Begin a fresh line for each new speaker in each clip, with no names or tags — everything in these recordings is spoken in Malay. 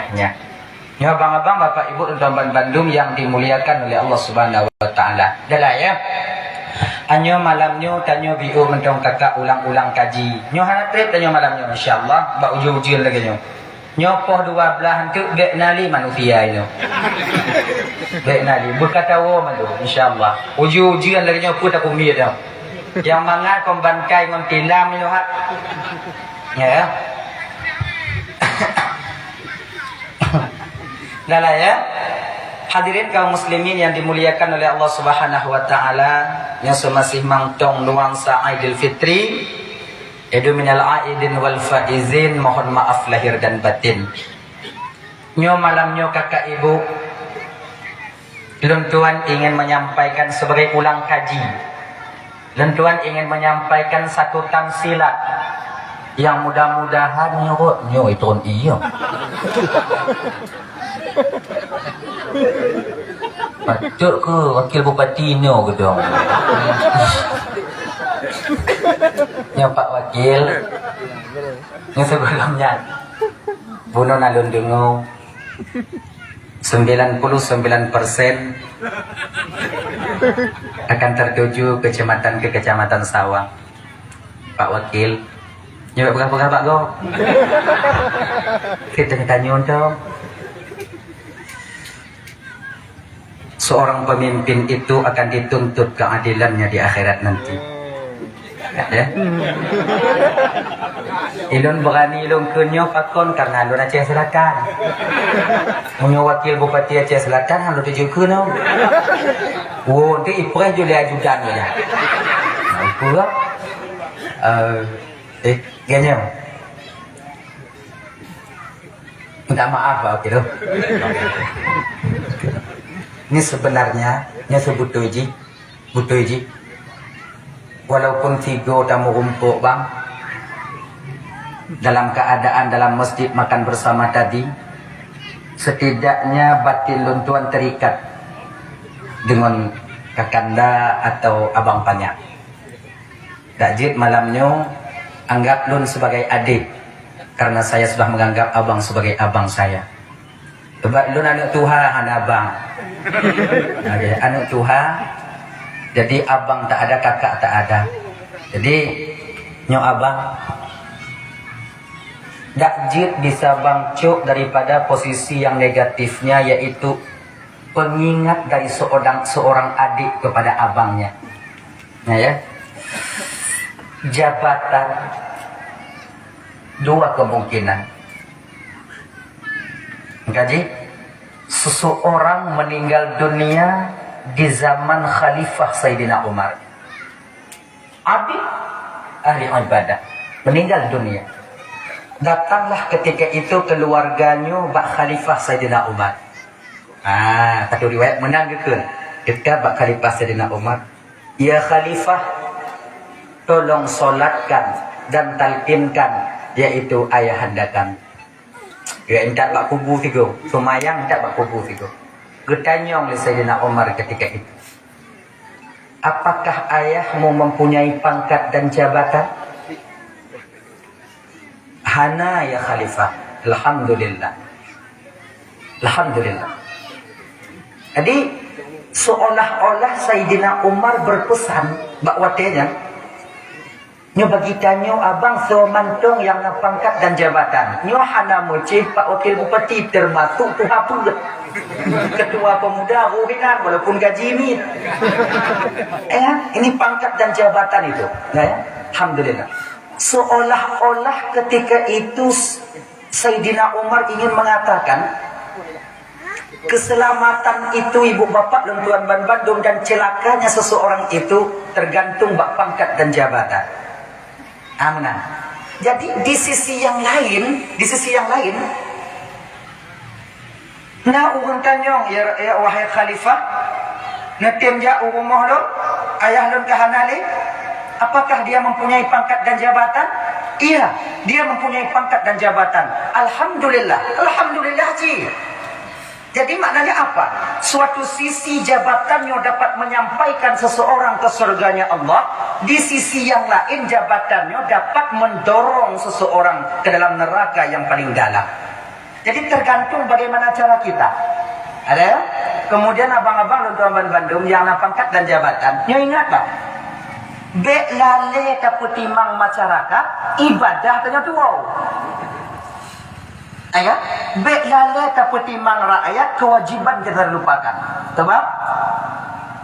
wilayahnya. Ya abang-abang, bapak ibu dan Bandung yang dimuliakan oleh Allah Subhanahu wa taala. Dalah ya. Anyo malamnyo tanyo biu mentong kakak ulang-ulang kaji. Nyo harap trip tanyo malamnyo insyaallah ba uji-ujian lagi nyo. Nyo poh 12 hantu bek nali manusia itu. Bek nali berkata wo malu insyaallah. Uji-ujian lagi nyo pun tak kumia dah. Yang mangat pembangkai ngon tilam nyo hat. Ya. Dalah ya. Hadirin kaum muslimin yang dimuliakan oleh Allah Subhanahu wa taala, yang semasih mangtong nuansa Aidil Fitri, edu minal aidin wal faizin, mohon maaf lahir dan batin. Nyo malamnyo kakak ibu, Luntuan ingin menyampaikan sebagai ulang kaji. Luntuan ingin menyampaikan satu tamsilat yang mudah-mudahan nyo itu iya. Patut ke wakil bupati ni gitu. Ya Pak Wakil, yang sebelumnya bunuh nalun dengu 99% akan tertuju ke kecamatan Sawang. Pak Wakil, nyoba berapa Pak Go? Kita tanya dong. Seorang pemimpin itu akan dituntut keadilannya di akhirat nanti. Ya. Ilun berani ilun kunyo pakon karena ilun Aceh Selatan. Munyo wakil bupati Aceh Selatan halu tuju kuno. Oh, nanti ipreh juga ajudan ya. Pula. Ganya. Minta maaf Pak Wakil. Ini sebenarnya butuh uji, walaupun tiga tamu rumpuk bang, dalam keadaan dalam masjid makan bersama tadi, setidaknya batin luntuan terikat dengan kakanda atau abang panyak. Dajit malamnya anggap lun sebagai adik, karena saya sudah menganggap abang sebagai abang saya. Sebab lun anak Tuhan anak abang. Okay, anak Tuhan, jadi abang tak ada, kakak tak ada. Jadi nyok abang dakjit bisa bangcuk daripada posisi yang negatifnya, yaitu pengingat dari seorang adik kepada abangnya. Nah ya, jabatan dua kemungkinan. Gaji seseorang meninggal dunia di zaman Khalifah Sayyidina Umar. Abid ahli ibadah meninggal dunia. Datanglah ketika itu keluarganya bak Khalifah Sayyidina Umar. Satu riwayat menang ke ketika bak Khalifah Sayyidina Umar. Ya Khalifah, tolong solatkan dan talqinkan, yaitu ayahanda kami. Ya entak bak kubu figo, sumayang entak bak kubu figo. Getanya oleh Sayyidina Umar ketika itu. Apakah ayahmu mempunyai pangkat dan jabatan? Hana ya Khalifah. Alhamdulillah. Alhamdulillah. Jadi seolah-olah Sayyidina Umar berpesan bakwatenya, nyo bagi tanyo abang semantong yang pangkat dan jabatan. Nyo hana moci Pak Wakil Bupati termasuk tuha pula. Ketua Pemuda Rohinan walaupun gaji ini. Ini pangkat dan jabatan itu. Nah, ya? Alhamdulillah. Seolah-olah ketika itu Sayyidina Umar ingin mengatakan keselamatan itu ibu bapak dan tuan Bandung dan celakanya seseorang itu tergantung bak pangkat dan jabatan. Amanah. Jadi di sisi yang lain, na urun tanyong ya wahai Khalifah, natim ja urumah lo, ayah lun kahanali, apakah dia mempunyai pangkat dan jabatan? Iya, dia mempunyai pangkat dan jabatan. Alhamdulillah, alhamdulillah ji. Jadi maknanya apa? Suatu sisi jabatannya dapat menyampaikan seseorang ke surganya Allah. Di sisi yang lain jabatannya dapat mendorong seseorang ke dalam neraka yang paling dalam. Jadi tergantung bagaimana cara kita. Ada ya? Kemudian abang-abang dan Bandung yang pangkat dan jabatan, nyo ingat tak? Bek lale kaputimang masyarakat ibadah tanya tuau. Ayah, bek lale kaputimang rakyat kewajiban kita lupakan. Sebab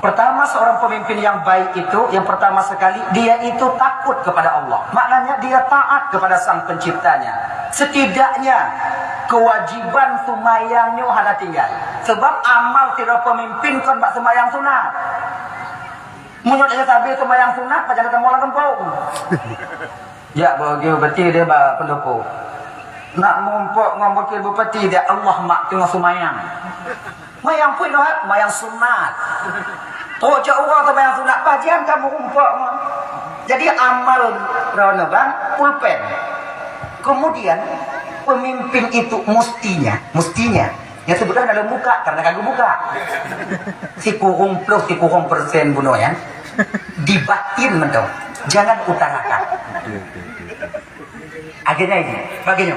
pertama seorang pemimpin yang baik itu, yang pertama sekali dia itu takut kepada Allah. Maknanya dia taat kepada Sang Penciptanya. Setidaknya kewajiban sumayangnya ada tinggal. Sebab amal tidak pemimpin kan bak semayang sunat. Munyot aja tabi semayang sunat, pacar ketemu orang kempung. Ya, berarti dia bak pendopo. Nak mumpuk ngomongin bupati dia Allah mak tengah sumayang. Mayang pun dah, mayang sunat. Oh, jauh orang semayang sunat, pajian kamu mumpuk. Jadi amal rona bang pulpen. Kemudian pemimpin itu mestinya yang sebutkan dalam muka karena kagak buka si kurung plus si kurung persen bunuh ya dibatin mentong jangan utarakan akhirnya ini baginya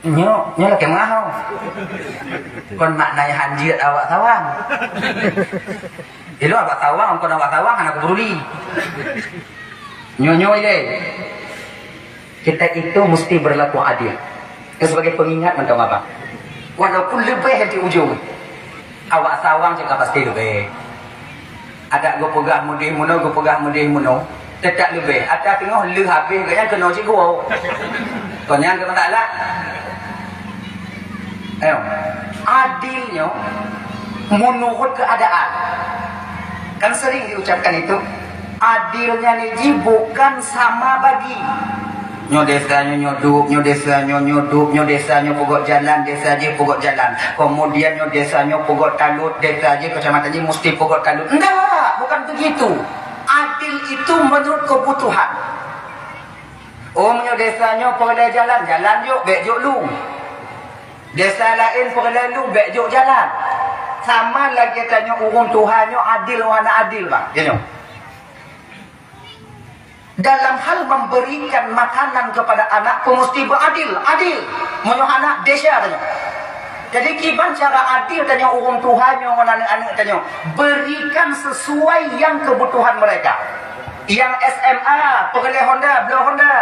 nyo lagi mahal kon maknanya hanjir awak tawang itu awak tawang kon awak tawang anak beruli nyo ini kita itu mesti berlaku adil. Sebagai pengingat mentong apa? Walaupun lebih di ujung, awak sawang juga pasti lebih. Ada gue pegang mudih muno, tetap lebih. Ada tengok lu habis, kayaknya kena cikgu. Konyang kita tak lah. Ayo, adilnya menurut keadaan. Kan sering diucapkan itu. Adilnya ni bukan sama bagi. Nyo desanya nyoduk, nyo desanya nyoduk, nyo desanya pokok jalan, desa je pokok jalan. Kemudian nyo desanya pokok talut, desa je kecamatan je mesti pokok talut. Enggak, bukan begitu. Adil itu menurut kebutuhan. Oh, nyo desanya pokok jalan, jalan yuk, bek yuk lu. Desa lain pokok lu, bek yuk jalan. Sama lagi tanya urung Tuhannya adil wana adil bang. Ya nyo. Dalam hal memberikan makanan kepada anak mesti beradil, adil. Menyo anak desa tanya. Jadi kiban cara adil tanya urung Tuhannya anak-anak tanya, berikan sesuai yang kebutuhan mereka. Yang SMA, pengelih Honda, beli Honda.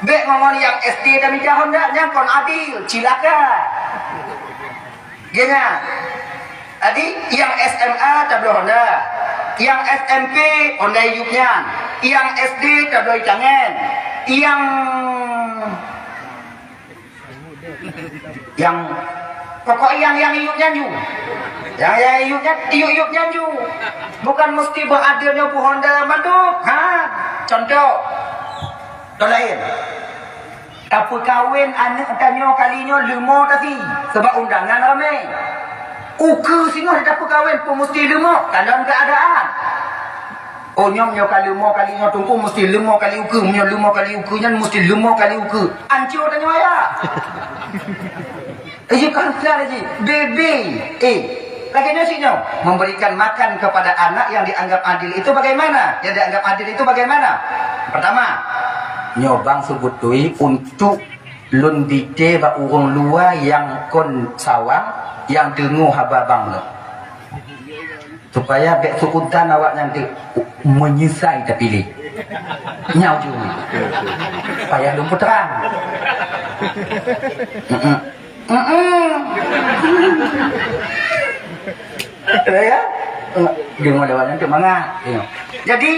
Bek ngomong yang SD dan minta Honda, yang kon adil, cilaka. Gini. Jadi yang SMA tak beli Honda. Yang SMP Honda hidupnya, yang SD tabloid jangan, yang pokok yang hidupnya ju, yang hidupnya ju, bukan mesti beradilnya bu Honda manduk, contoh, lain. Tapi kawin anak tanya kalinya lima tadi, sebab undangan ramai. Uke singa dapat kawin pun mesti lemok dalam keadaan. Oh nyom kali lemok tunggu mesti lemok kali uke, lemok kali uke nya mesti lemok kali uke. Ancur tanya saya. Kan salah lagi. Bebe. Lagi nasi nyom memberikan makan kepada anak yang dianggap adil itu bagaimana? Yang dianggap adil itu bagaimana? Pertama, nyobang sebut tui untuk lun bide ba urung luar yang kon sawang yang dengar haba bang lo supaya bek sukuntan awak nanti menyisai terpilih nyau juga supaya lumpuh terang ya dengar lewatnya untuk mana jadi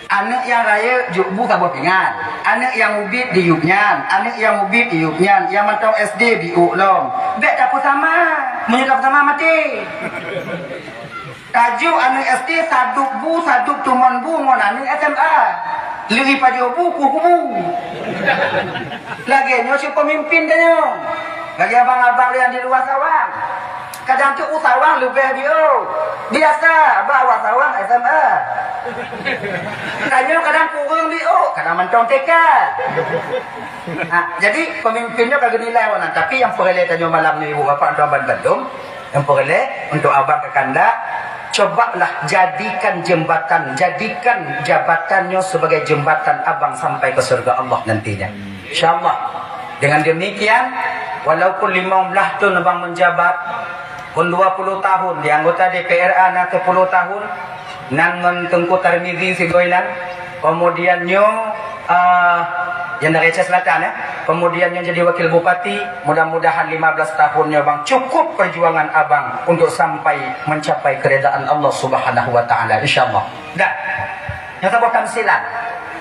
anak yang raya buka bopingan, anak yang ubit diupnya, anak yang ubit diupnya, yang mentong SD diuklom. Bek tak sama, menyedap sama mati. Tajuk anak SD saduk tuman bu mon anak SMA. Lagi pada buku kubu. Lagi nyosi pemimpin tanya. Lagi abang-abang yang di luar sawang. Kadang tu usawang lebih dia. Biasa bawa sawang SMA. Kadang kurang dia, kadang mentong TK. Jadi pemimpinnya kagak nilai warna. Tapi yang perlu tanya malam ni ibu bapa untuk abang Bandung, yang perlu untuk abang ke Kanda, cobalah jadikan jabatannya sebagai jembatan abang sampai ke surga Allah nantinya. InsyaAllah. Dengan demikian, walaupun 15 tahun abang menjabat, pun 20 tahun, di anggota DPRA nak 10 tahun, nan Tengku Tarmizi Sigoilan, kemudian yang dari Aceh Selatan ya, kemudian yang jadi wakil bupati, mudah-mudahan 15 tahunnya bang cukup perjuangan abang untuk sampai mencapai keredaan Allah Subhanahu wa taala insyaallah. Dan yang sebuah tamsilan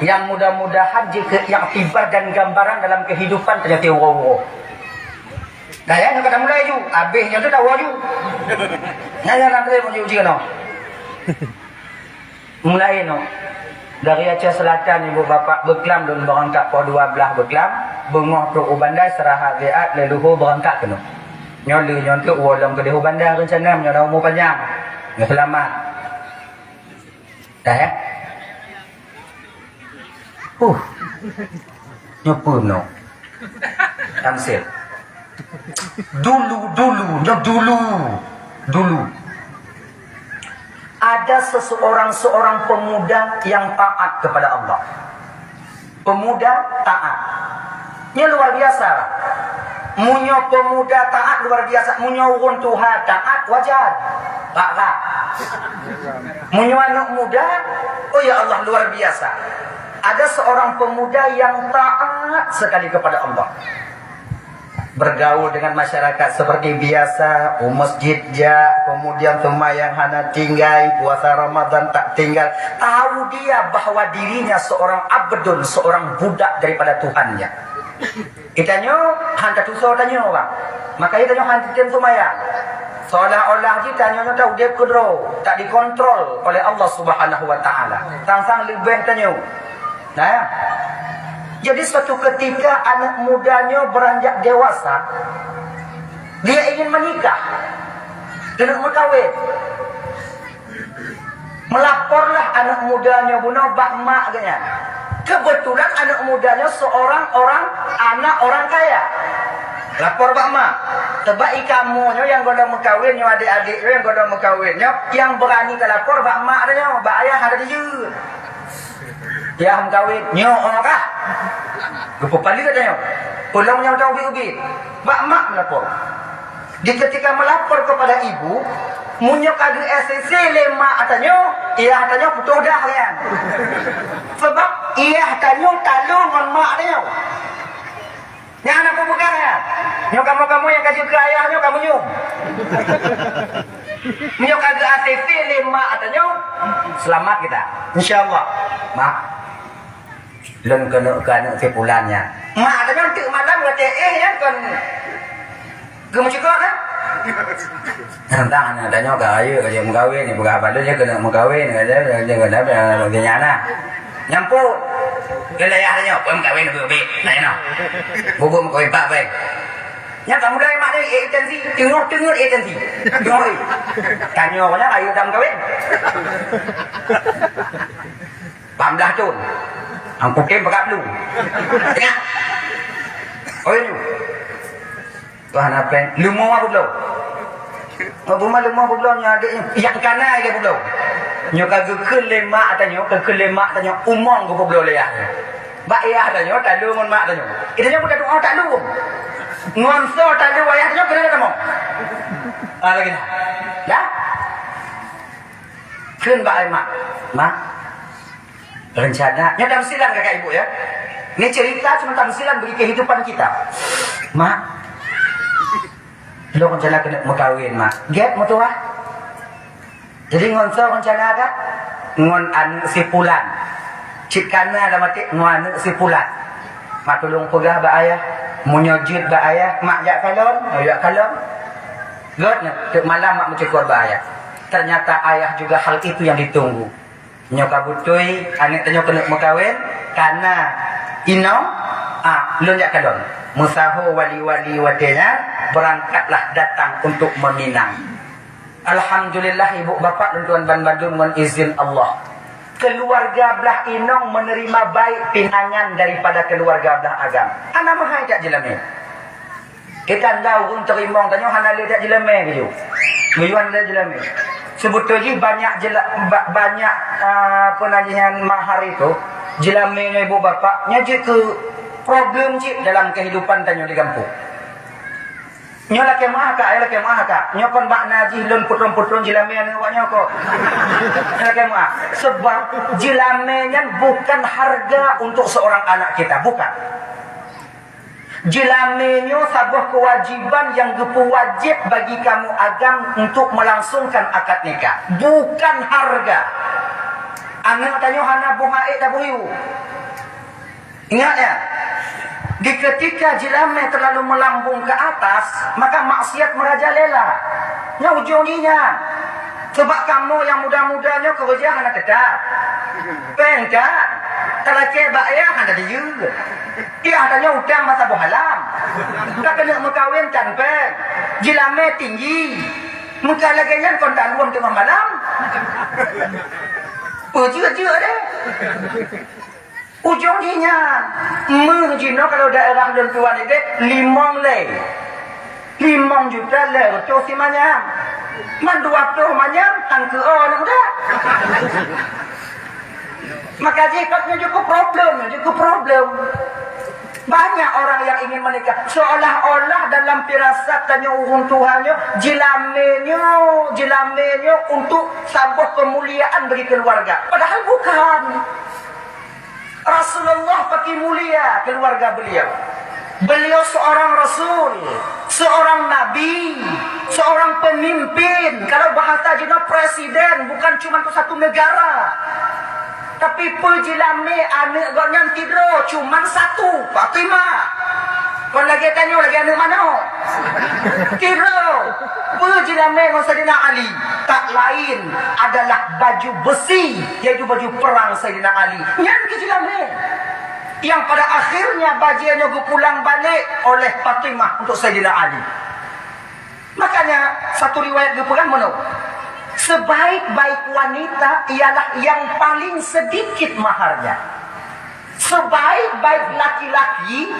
yang mudah-mudahan jika yang tiba dan gambaran dalam kehidupan ternyata wow. Dah ya, nak kata mulai ju, habisnya tu dah wow ju. Nah, nak kata mau ju no. Mulai no. Dari Aceh Selatan ibu bapa berkelam dan berangkat po 12 berkelam bengah tu ubandai serah ziat leluhur berangkat kena nyolu nyontok wolong ke dehu bandar rencana menyoda umur panjang nggak selamat dah ya nyopun no tamsil dulu ada seorang pemuda yang taat kepada Allah. Pemuda taat. Ini luar biasa. Munyo pemuda taat luar biasa. Munyo urun Tuhan taat wajar. Tak. Munyo anak muda, oh ya Allah luar biasa. Ada seorang pemuda yang taat sekali kepada Allah. Bergaul dengan masyarakat seperti biasa, masjid ja, kemudian sembahyang hana tinggal, puasa Ramadan tak tinggal. Tahu dia bahwa dirinya seorang abdun, seorang budak daripada Tuhannya. Kitanya hantar tusau tanya orang. Maka kita tanya hantar sembahyang. Seolah-olah kita tanya tahu dia kudro, tak dikontrol oleh Allah Subhanahu wa taala. Tang-tang lebih tanya. Nah, jadi suatu ketika anak mudanya beranjak dewasa, dia ingin menikah, kena berkahwin. Melaporlah anak mudanya bunuh bak mak katanya. Kebetulan anak mudanya seorang anak orang kaya. Lapor bak mak. Tebak ikamunya yang goda berkahwin, yang adik-adiknya yang goda berkahwinnya, yang berani ke lapor bak mak katanya, bak ayah ada dia. Ya kawin nyo kah? Gepo pali katanya. Pulang yang tahu ubi. Mak melapor. Di ketika melapor kepada ibu, munyo kadu SCC lema katanya, ia katanya putus dah kan. Sebab ia katanya talung dengan mak dia. Yang anak bukan ya. Nyo kamu yang kasih ke ayahnya kamu nyo. Munyo kadu SCC lema katanya, selamat kita. Insyaallah. Mak leng kena sepulannya. Mak tanya untuk malam kata ya kan. Kamu juga kan? Tentang anak tanya kaya kerja mengkawin ni bukan apa dia kena mengkawin kerja kena nyana. Nyampur. Gelayah tanya, "Kau mengkawin ke lain no?" Bubu mengkawin pak baik. Nya kamu dah mak ni agensi, tengok agensi. Tengok. Tanya orangnya ayo dah mengkawin. 18 tahun. Ang pukim berat lu. Tengah. Oh ini. Tuhan apa? Lumur apa belum? Rumah lumur apa belum? Yang kanan ke belum? Nyoka kelima atanya, kelima atanya umong ke belum leh. Bak ayah atanya, tak lu mon mak atanya. Itanya bukan doa tak lu. Ngonso tak lu ayah atanya kena kamu. Lagi dah. Dah. Kun bak ay mak. Mak. Rencana, ini tamsilan kakak ibu ya. Ini cerita cuma tamsilan bagi kehidupan kita. Mak, lo rencana kena mengkawin mak. Get mutuah. Jadi ngonso rencana kan? Ngon anu si pulan. Cik kana ada mati ngon anu si pulan. Mak tolong pegah ba ayah, menyojud ba ayah, mak jak kalon, jak kalon. Godnya, malam mak mencekor ba ayah. Ternyata ayah juga hal itu yang ditunggu. Nyoka butui anak tanya kena mengkawin karena lonjak kalon musaho wali-wali wadenya berangkatlah datang untuk meminang. Alhamdulillah ibu bapa dan tuan ban bandung dengan izin Allah, keluarga belah inong menerima baik pinangan daripada keluarga belah agam. Anak mahal tak jelame kita tahu untuk terima tanya hana le tak jelame gitu guyuan le jelame. Sebetulnya banyak penagihan mahar itu jelamenya ibu bapaknya je ke problem cik dalam kehidupan tanyo di kampung. Nyo laki mahaka, laki mahaka. Nyo kon bak najih lun putron-putron jilame ni wak nyoko. Laki mah. Sebab jilame nya bukan harga untuk seorang anak kita, bukan. Jilame nyo sebuah kewajiban yang wajib bagi kamu agam untuk melangsungkan akad nikah, bukan harga. Anak tanyo hana buhae tak buhiu. Ingat ya. Di ketika jilame terlalu melambung ke atas, maka maksiat merajalela. Nya ujungnya. Sebab kamu yang muda-mudanya kerja hana kedah. Pengkan. Kalau cebak ya hana dia juga. Dia adanya udang masa bohalam. Tak kena mengkawinkan peng. Jilame tinggi. Muka lagi yang kontaluan tengah malam. Juga deh. Ujungnya menjino kalau daerah dan tuan itu 5 juta le tu si manyam man 20 manyam tan ke nak dah. Maka jikatnya cukup problem. Banyak orang yang ingin menikah seolah-olah dalam firasat tanya urung Tuhannya jilamenyo untuk sebuah kemuliaan bagi keluarga, padahal bukan. Rasulullah pakai mulia keluarga beliau. Beliau seorang rasul, seorang nabi, seorang pemimpin. Kalau bahasa Cina presiden, bukan cuma untuk satu negara. Tapi pejilame anak gornya tidur cuma satu, Fatimah. Kau lagi tanya lagi anak mana? Tidur. Pejilame Sayyidina Ali tak lain adalah baju besi, yaitu baju perang Sayyidina Ali. Yang kejilame. Yang pada akhirnya bajunya pulang balik oleh Fatimah untuk Sayyidina Ali. Makanya satu riwayat pulang mana? Sebaik-baik wanita ialah yang paling sedikit maharnya. Sebaik-baik laki-laki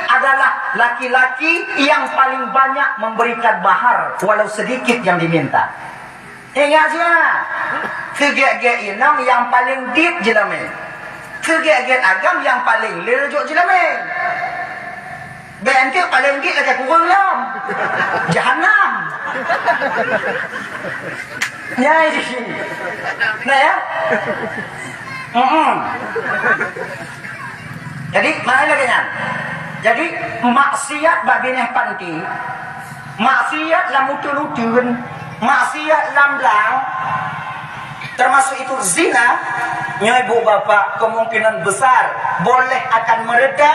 adalah laki-laki yang paling banyak memberikan mahar walau sedikit yang diminta. Ingat saja. Kegek-gek inam yang paling deep jelamin. Kegek-gek agam yang paling lerjuk jelamin. Bengkel paling deep lagi kurang lam. Jahannam. Ya di sini. Nah ya. Jadi mana lagi nya? Jadi maksiat babineh panti, maksiat lamutulutun, maksiat lamblang, termasuk itu zina. Nya ibu bapa kemungkinan besar boleh akan mereda,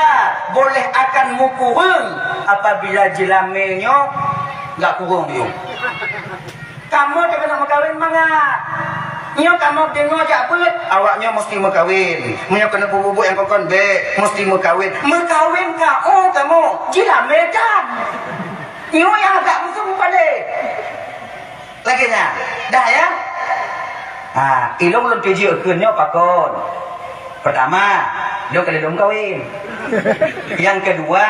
boleh akan mukurung apabila jilamenyo enggak kurung dia. Kamu tak kena berkahwin mangat. Nyo kamu dengar jak beut, awaknya mesti berkahwin. Nyo kena bubuk yang kokon be, mesti berkahwin. Berkahwin ka kamu jilame kan. Nyo yang agak musuh balik. Laginya, dah ya. Ilong belum tujuh akunnya pakon. Pertama, dia kena kawin. Yang kedua,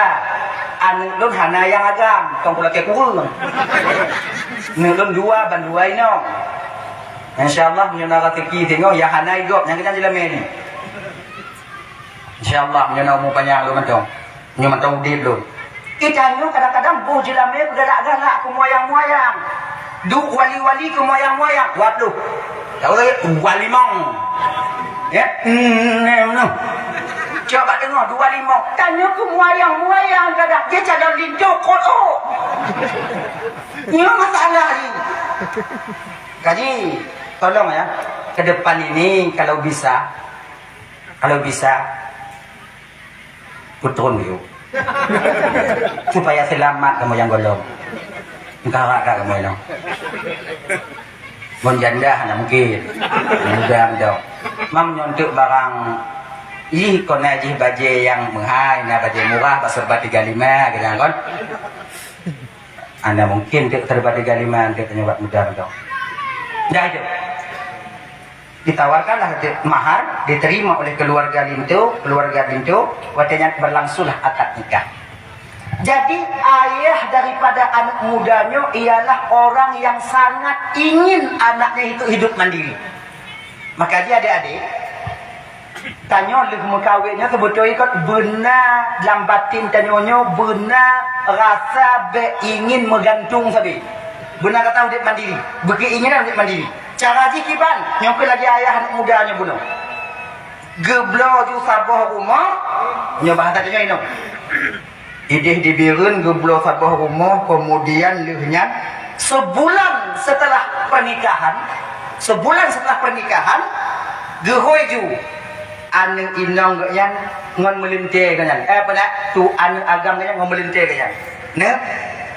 anu lun hana yang agam, tong pula ke kurung. Lun dua bandua ino. InsyaAllah menyana rezeki tengok ya hana igop yang kita jelas ni. InsyaAllah menyana umur panjang lu mentong. Menyana mentong udip lu. Kita ni kadang-kadang buh jelas ni galak-galak ke moyang-moyang. Duk wali-wali ke moyang-moyang. Buat lu. Tahu lagi wali mong. Ya? Coba tengok dua limau. Tanya ke moyang-moyang kadang. Dia cadang lindu kot oh. Ini masalah ni. Kaji, tolong ya. Ke depan ini kalau bisa putrun dulu. Supaya selamat kamu yang golong. Engkau agak kamu yang. Mon janda hanya mungkin. Mudah dong. Mam nyontuk barang kon aji baje yang menghai, na baje murah serba 35 gitu kan. Anda mungkin serba 35 dia penyebab mudah dong. Dah itu. Ditawarkanlah mahar, diterima oleh keluarga lintu, waktunya berlangsunglah akad nikah. Jadi ayah daripada anak mudanya ialah orang yang sangat ingin anaknya itu hidup mandiri. Maka dia adik-adik Tanya leh mekawinnya sebetulnya ikut benar dalam batin tanyanya benar rasa ingin menggantung sabi. Benar kata udik mandiri. Berkeinginan udik mandiri. Cara jikiban nyongke lagi ayah anak mudanya bunuh. Geblo ju sabah rumah nyobah tadinya ini. Idih dibirun geblo sabah rumah kemudian lehnya sebulan setelah pernikahan gehoi ju anu inong ganyan ngon melinte ganyan pernah tu anu agam ganyan ngon melinte ganyan ne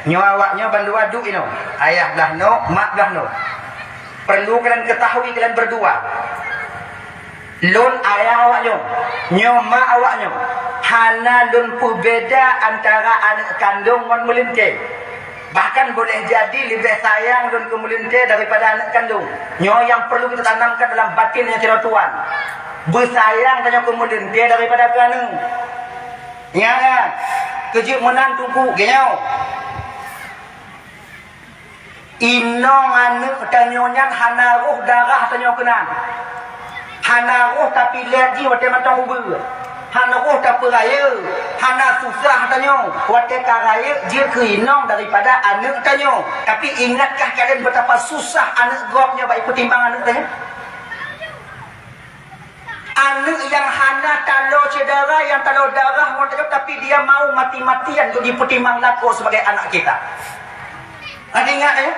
nyawaknya bandu aduk ino ayah belah no mak belah no perlu kalian ketahui kalian berdua lun ayah awaknya nyo mak awaknya hana lun berbeda antara anak kandung ngon melinte. Bahkan boleh jadi lebih sayang lun kemelinte daripada anak kandung. Nyo yang perlu kita tanamkan dalam batinnya cira tuan. Bersayang tanya kemelinte daripada kanu. Ya kan? Kejut menantuku genyau. Inong anak tanyonya hana roh darah tanyo kenan. Hana roh tapi lihat ji wate macam ubur. Hana roh tak peraya, hana susah tanyo. Wate karaya dia keinong daripada anak tanyo. Tapi ingatkah kalian betapa susah anak gopnya baik pertimbang anak tanyo? Anak yang hana talo cedera, yang talo darah tanyo, tapi dia mau mati-matian untuk dipertimbang laku sebagai anak kita. Ada ingat ya?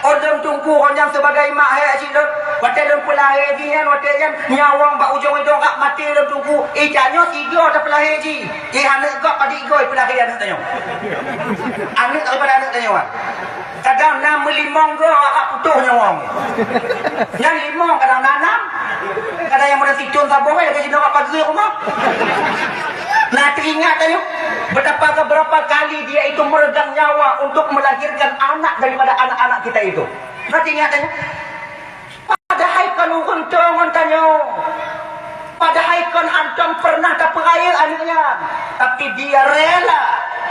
Orang tunggu orang sebagai mak hai cik dok. Watai dalam pelahir dia, watai yang nyawang bak ujung itu kak mati dalam tunggu. Janyo tiga tak pelahir ji. Anak kau padik kau pelahir anak tanya. Anak daripada anak tanya wan. Kadang nam melimong kau akak putuh nyawang. Yang limong kadang nanam. Kadang yang mana situn saboh ya kasi nak pagi rumah. Nah teringat tanya. Berapa kali dia itu meregang nyawa untuk melahirkan anak daripada anak-anak kita itu. Nanti ingatnya. Padahal kan untung tanya. Padahal kan antum pernah tak peraya anaknya. Tapi dia rela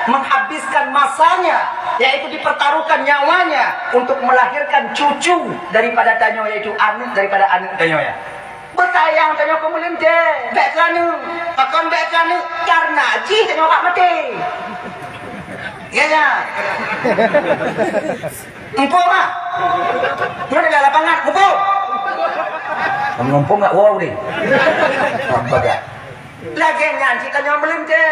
menghabiskan masanya, yaitu dipertaruhkan nyawanya untuk melahirkan cucu daripada tanya, yaitu anak daripada anak tanya. Bersayang tanya kemelinte, baik kerana takkan baik kerana karena ji tanya orang mati. Ya ya. Empuk mah. Mana dalam lapangan, empuk. Mengumpul enggak wow ni. Apa dah? Lagi nyan kita tanya melinte.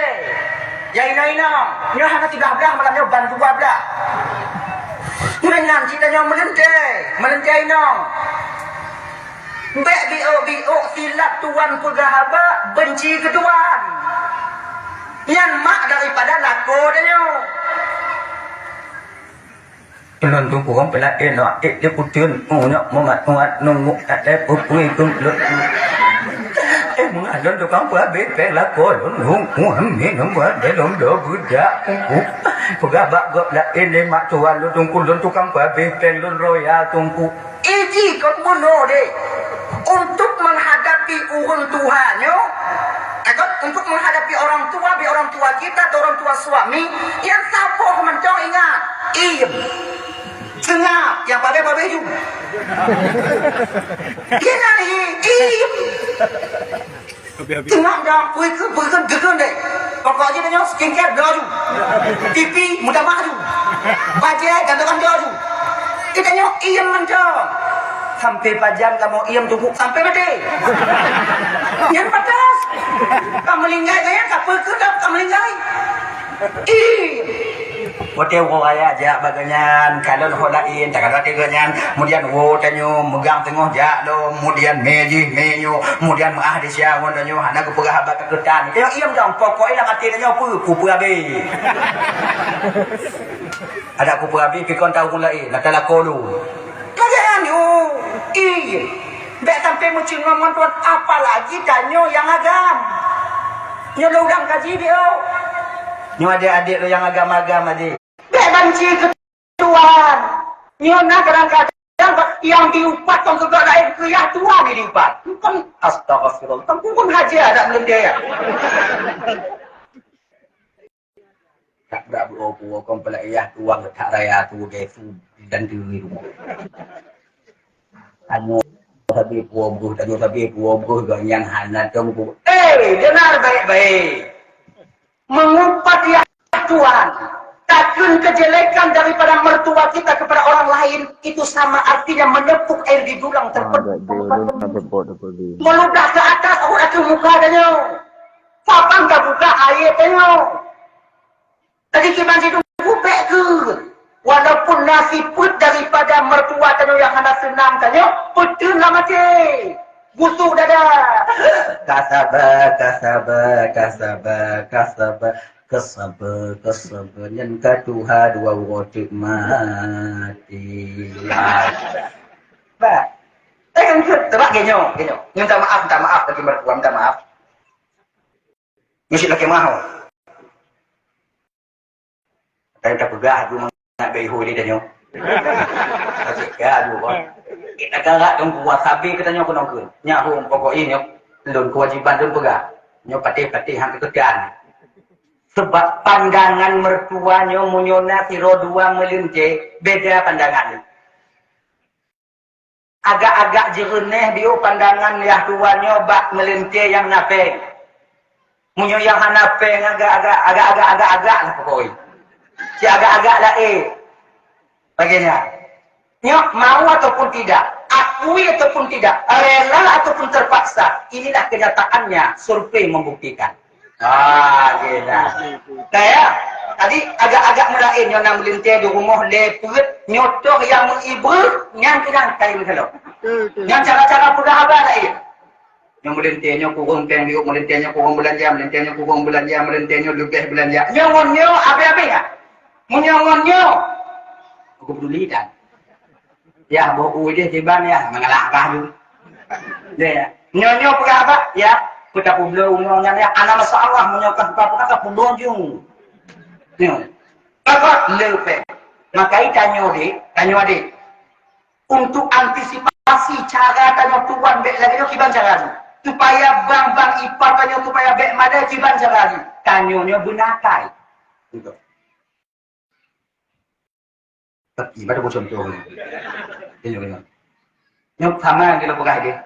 Ya ina. Nyo hana 13 malamnya bantu 12. Nyan kita tanya melinte ina. Bek bi'o silap tuan pegahaba benci ketuan. Yang mak daripada lako dia. Penonton kurang pula enak dia putun nak muat nunggu ada pupui kum mengalon tukang habis pe lako nung amin buat belum do budak pegahaba gok la ini mak tuan lu tungku tukang habis pe lun royal tungku iji kau mono deh. Untuk menghadapi orang tuanya, untuk menghadapi orang tua kita atau orang tua suami, yang sabar mencong ingat, Cengap yang babe-babe juga. Kena ni, Cengap dah, bukan deh. Pokoknya dia skincare dah juga. Pipi mudah maju. Bajai gantungan dah juga. Kita mencong. Sampai pajang kamu iam tunggu sampai mati. Yang patas. Kamu linggai kaya kapal kedap kamu linggai. Wote wo aya ja baganyan kalon holain tak ada teganyan kemudian wo tanyo megang tengah ja do kemudian menyo kemudian maah di siang tanyo hana ke pegah abak keketan tengok iam dong pokoknya mati tanyo kupu abi. Ada kupu abi pikon tahu lain nak talako lu. Kalian Bek sampai mencingom tuan apalagi danyo yang agam. Nyo udang kaji dia. Nyo adik-adik lo yang agam-agam adik. Bek banci ketuan. Nyo nak kadang-kadang yang diupat tong kegak lain kuyah tua ni diupat. Kan astagfirullah. Tengku pun haji ada belum dia. Tak berapa kong pelaiah tua tak raya tu gefu dan diri rumah. Anu tapi puabuh ganyan hana tong dengar baik-baik. Mengumpat ya Tuhan. Takun kejelekan daripada mertua kita kepada orang lain itu sama artinya menepuk air di dulang terpenuh. Meludah ke atas, aku muka tanya. Papang tak buka air tanya. Tadi kiban situ bupek ke. Walaupun nasi put daripada mertua tanya yang hendak senam tanya, betul lah mati. Busuk dada. Kesabar yang ketuha dua wajib mati. Pak, tebak genyo. Minta maaf bagi mertua, minta maaf. Mesti lagi mahu. Tadi tak pegah dulu nak behu ni danyo. Ya dulu kan. Kita gerak dong wasabi katanya aku nongkun. Nyahu pokok ini lun kewajiban dong pegah. Nyo patih hang kekedan. Sebab pandangan mertuanya munyona siro dua melince beda pandangan. Agak-agak jereneh dia pandangan yang tuanya bak melince yang napeng. Munyo yang hanapeng agak-agak lah pokoknya. Si agak-agak lah baginya. Nyok mau ataupun tidak, akui ataupun tidak, rela ataupun terpaksa, inilah kenyataannya. Survei membuktikan. Gila. Kayak tadi agak-agak mulain yang melintir di rumah lepet nyotoh yang mengiber yang kena kain kalau. Yang cara-cara pula apa lain? Yang melintirnya kurang peng diuk, melintirnya kurang belanja, melintirnya lebih belanja. Nyongonyo apa-apa ya? Munyongonyo. Aku peduli dan. Ya, bau dia tiban ya, mengalahkan dulu. Dia. Nyonyo apa? Ya. Kita publik umumnya anak masalah menyokong apa-apa pun jung. Ni. Kakak lepe. Maka tanya adik. Untuk antisipasi cara tanya tuan bek lagi kiban cara supaya bang ipar tanya supaya bek mada kiban cara tanyanya benakai. Gitu. Tapi pada bocor tu. Ini. Nyok sama kita buka dia.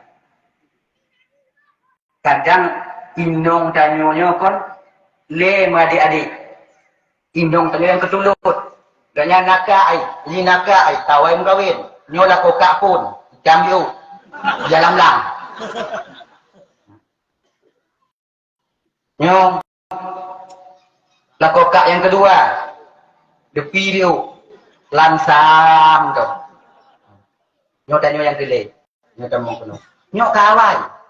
Kadang indong tanyonya kon le adik-adik. Indong tanyo yang ketulut. Ganya nakai, ini nakai, tawai mengkawin. Nyola kokak pun, jambiu, jalan lang. Nyong, lah kokak yang kedua, depi dia, lansam tu. Nyok tanyo yang kelih, nyok tamong penuh. Nyok kawai.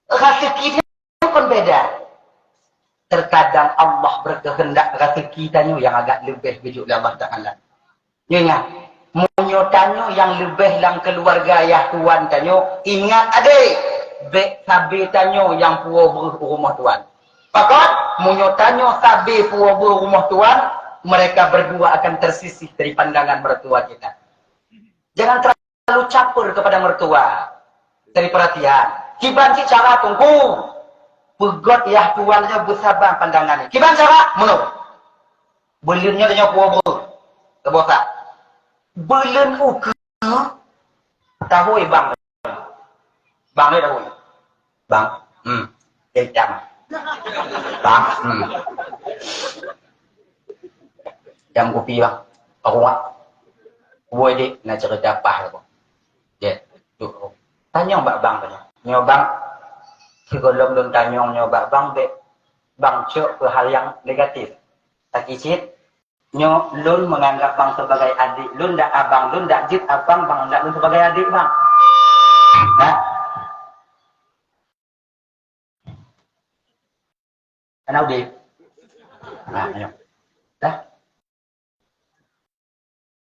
Rezeki itu pun beda. Terkadang Allah berkehendak rezeki tanya yang agak lebih bijuk Allah Ta'ala. Ingat, munyo tanya yang lebih dalam keluarga ya tuan tanya, ingat adik, bek sabi tanya yang puas rumah tuan. Pakot, munyo tanya sabi puas rumah tuan, mereka berdua akan tersisih dari pandangan mertua kita. Jangan terlalu campur kepada mertua. Dari perhatian. Kiban si cara tunggu. Pegot ya tuannya bersabar pandangannya. Kiban cara? Menurut. Belunnya tanya puas-puas. Terbosak. Belun uke. Tahu bang. Bang ni tahu. Bang. Jam. Bang. Jam kopi bang. Aku mak. Buat dia nak cerita apa aku. Ya. Tanya mbak bang tanya. Nyobang, sebelum belum tanya nyobak bang, bang cok ke hal yang negatif. Tak kicit, lun menganggap bang sebagai adik, lun dak abang, lun dak jit abang, bang dak lun sebagai adik bang. Nah, kenal dia? Nah, ayo, dah.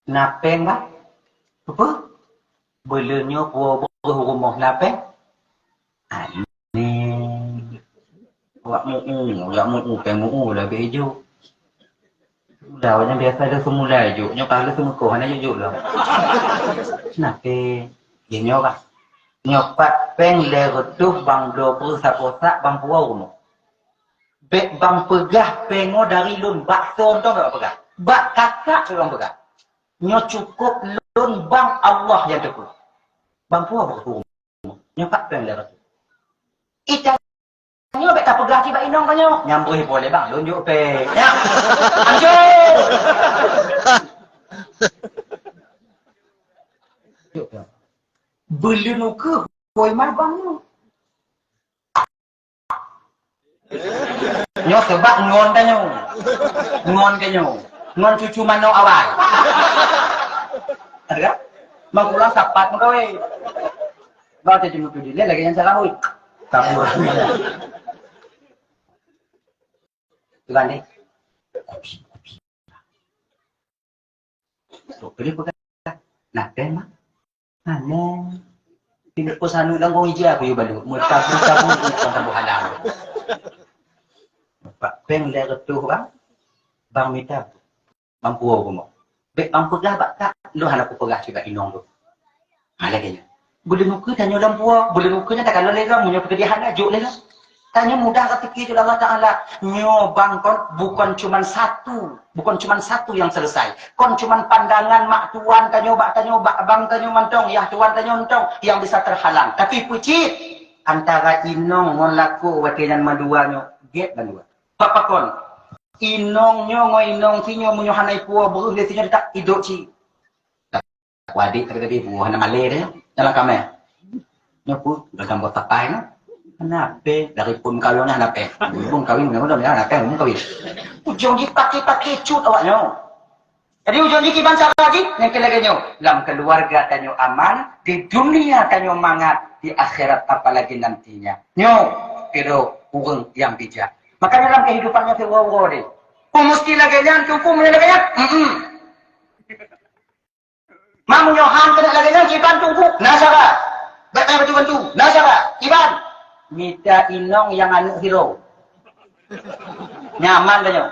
Napeng bang, apa? Belunyo buah rumah napeng. Ini buat mu pengu lah bejo. Dah macam biasa ada semula je. Nyo kalau semua kau hanya jujur lah. Kenapa? Nyo bah. Nyo pat peng le reduh bang do perusak bang puau no. Bek bang pegah pengo dari lun bakso tu enggak pegah. Bak kakak tu bang pegah. Nyo cukup lun bang Allah yang cukup. Bang puau berhukum. Nyo pat peng le reduh. Ita tak pegah tiba inong kanyo. Nyambui boleh bang, lunjuk pe. Ya. Anjur. Belum ke koi marbang tu. Nyo sebab ngon kanyo. Ngon kanyo. Ngon cucu mano awal. Ada? Mangkulang sapat mengkawe. Bawa tu jemput dia lagi yang salah hui. Kabur. Tuan ni. So, pilih pegang. Nak pen mah? Mana? Pindah posanu lang kong ija aku yung balu. Mutabu-tabu kung tabu halang. Pak peng le retuh bang. Bang minta mampu aku mo. Bek mampu lah bak tak. Lu han aku pegah juga inong tu. Ha lagi nya. Boleh muka tanya lampu, boleh mukanya tak kalau lera punya pekerjaan ajuk lera. Tanya mudah ketika itu Allah Taala nyo bang kon bukan cuman satu yang selesai. Kon cuman pandangan mak tuan tanya bak bang tanya mantong, ya tuan tanya mantong yang bisa terhalang. Tapi pucit antara inong ngon laku wakilan maduanyo get bandua. Papa kon inong nyo ngo inong tinyo munyo hanai puo beruh le tinyo tak hidup ci. Wadik tadi buah nama le dia. Dalam kamar. Nyopu dalam buat tapai no. Kenapa dari pun kawinnya kenapa? Pun kawin memang dah kenapa umum kawin. Ujung dipakai cut awaknya. Jadi ujung kiban cara lagi yang kelaganya dalam keluarga tanyo aman, di dunia tanyo mangat, di akhirat apalagi nantinya. Nyo kiro urang yang bijak. Makanya dalam kehidupannya terwawo deh. Mesti laganya cukup laganya. Mamu Yohan kena lagi nang kiban tunggu nasara. Baik bantu nasara kiban. Mita inong yang anu hero. Nyaman kanyo.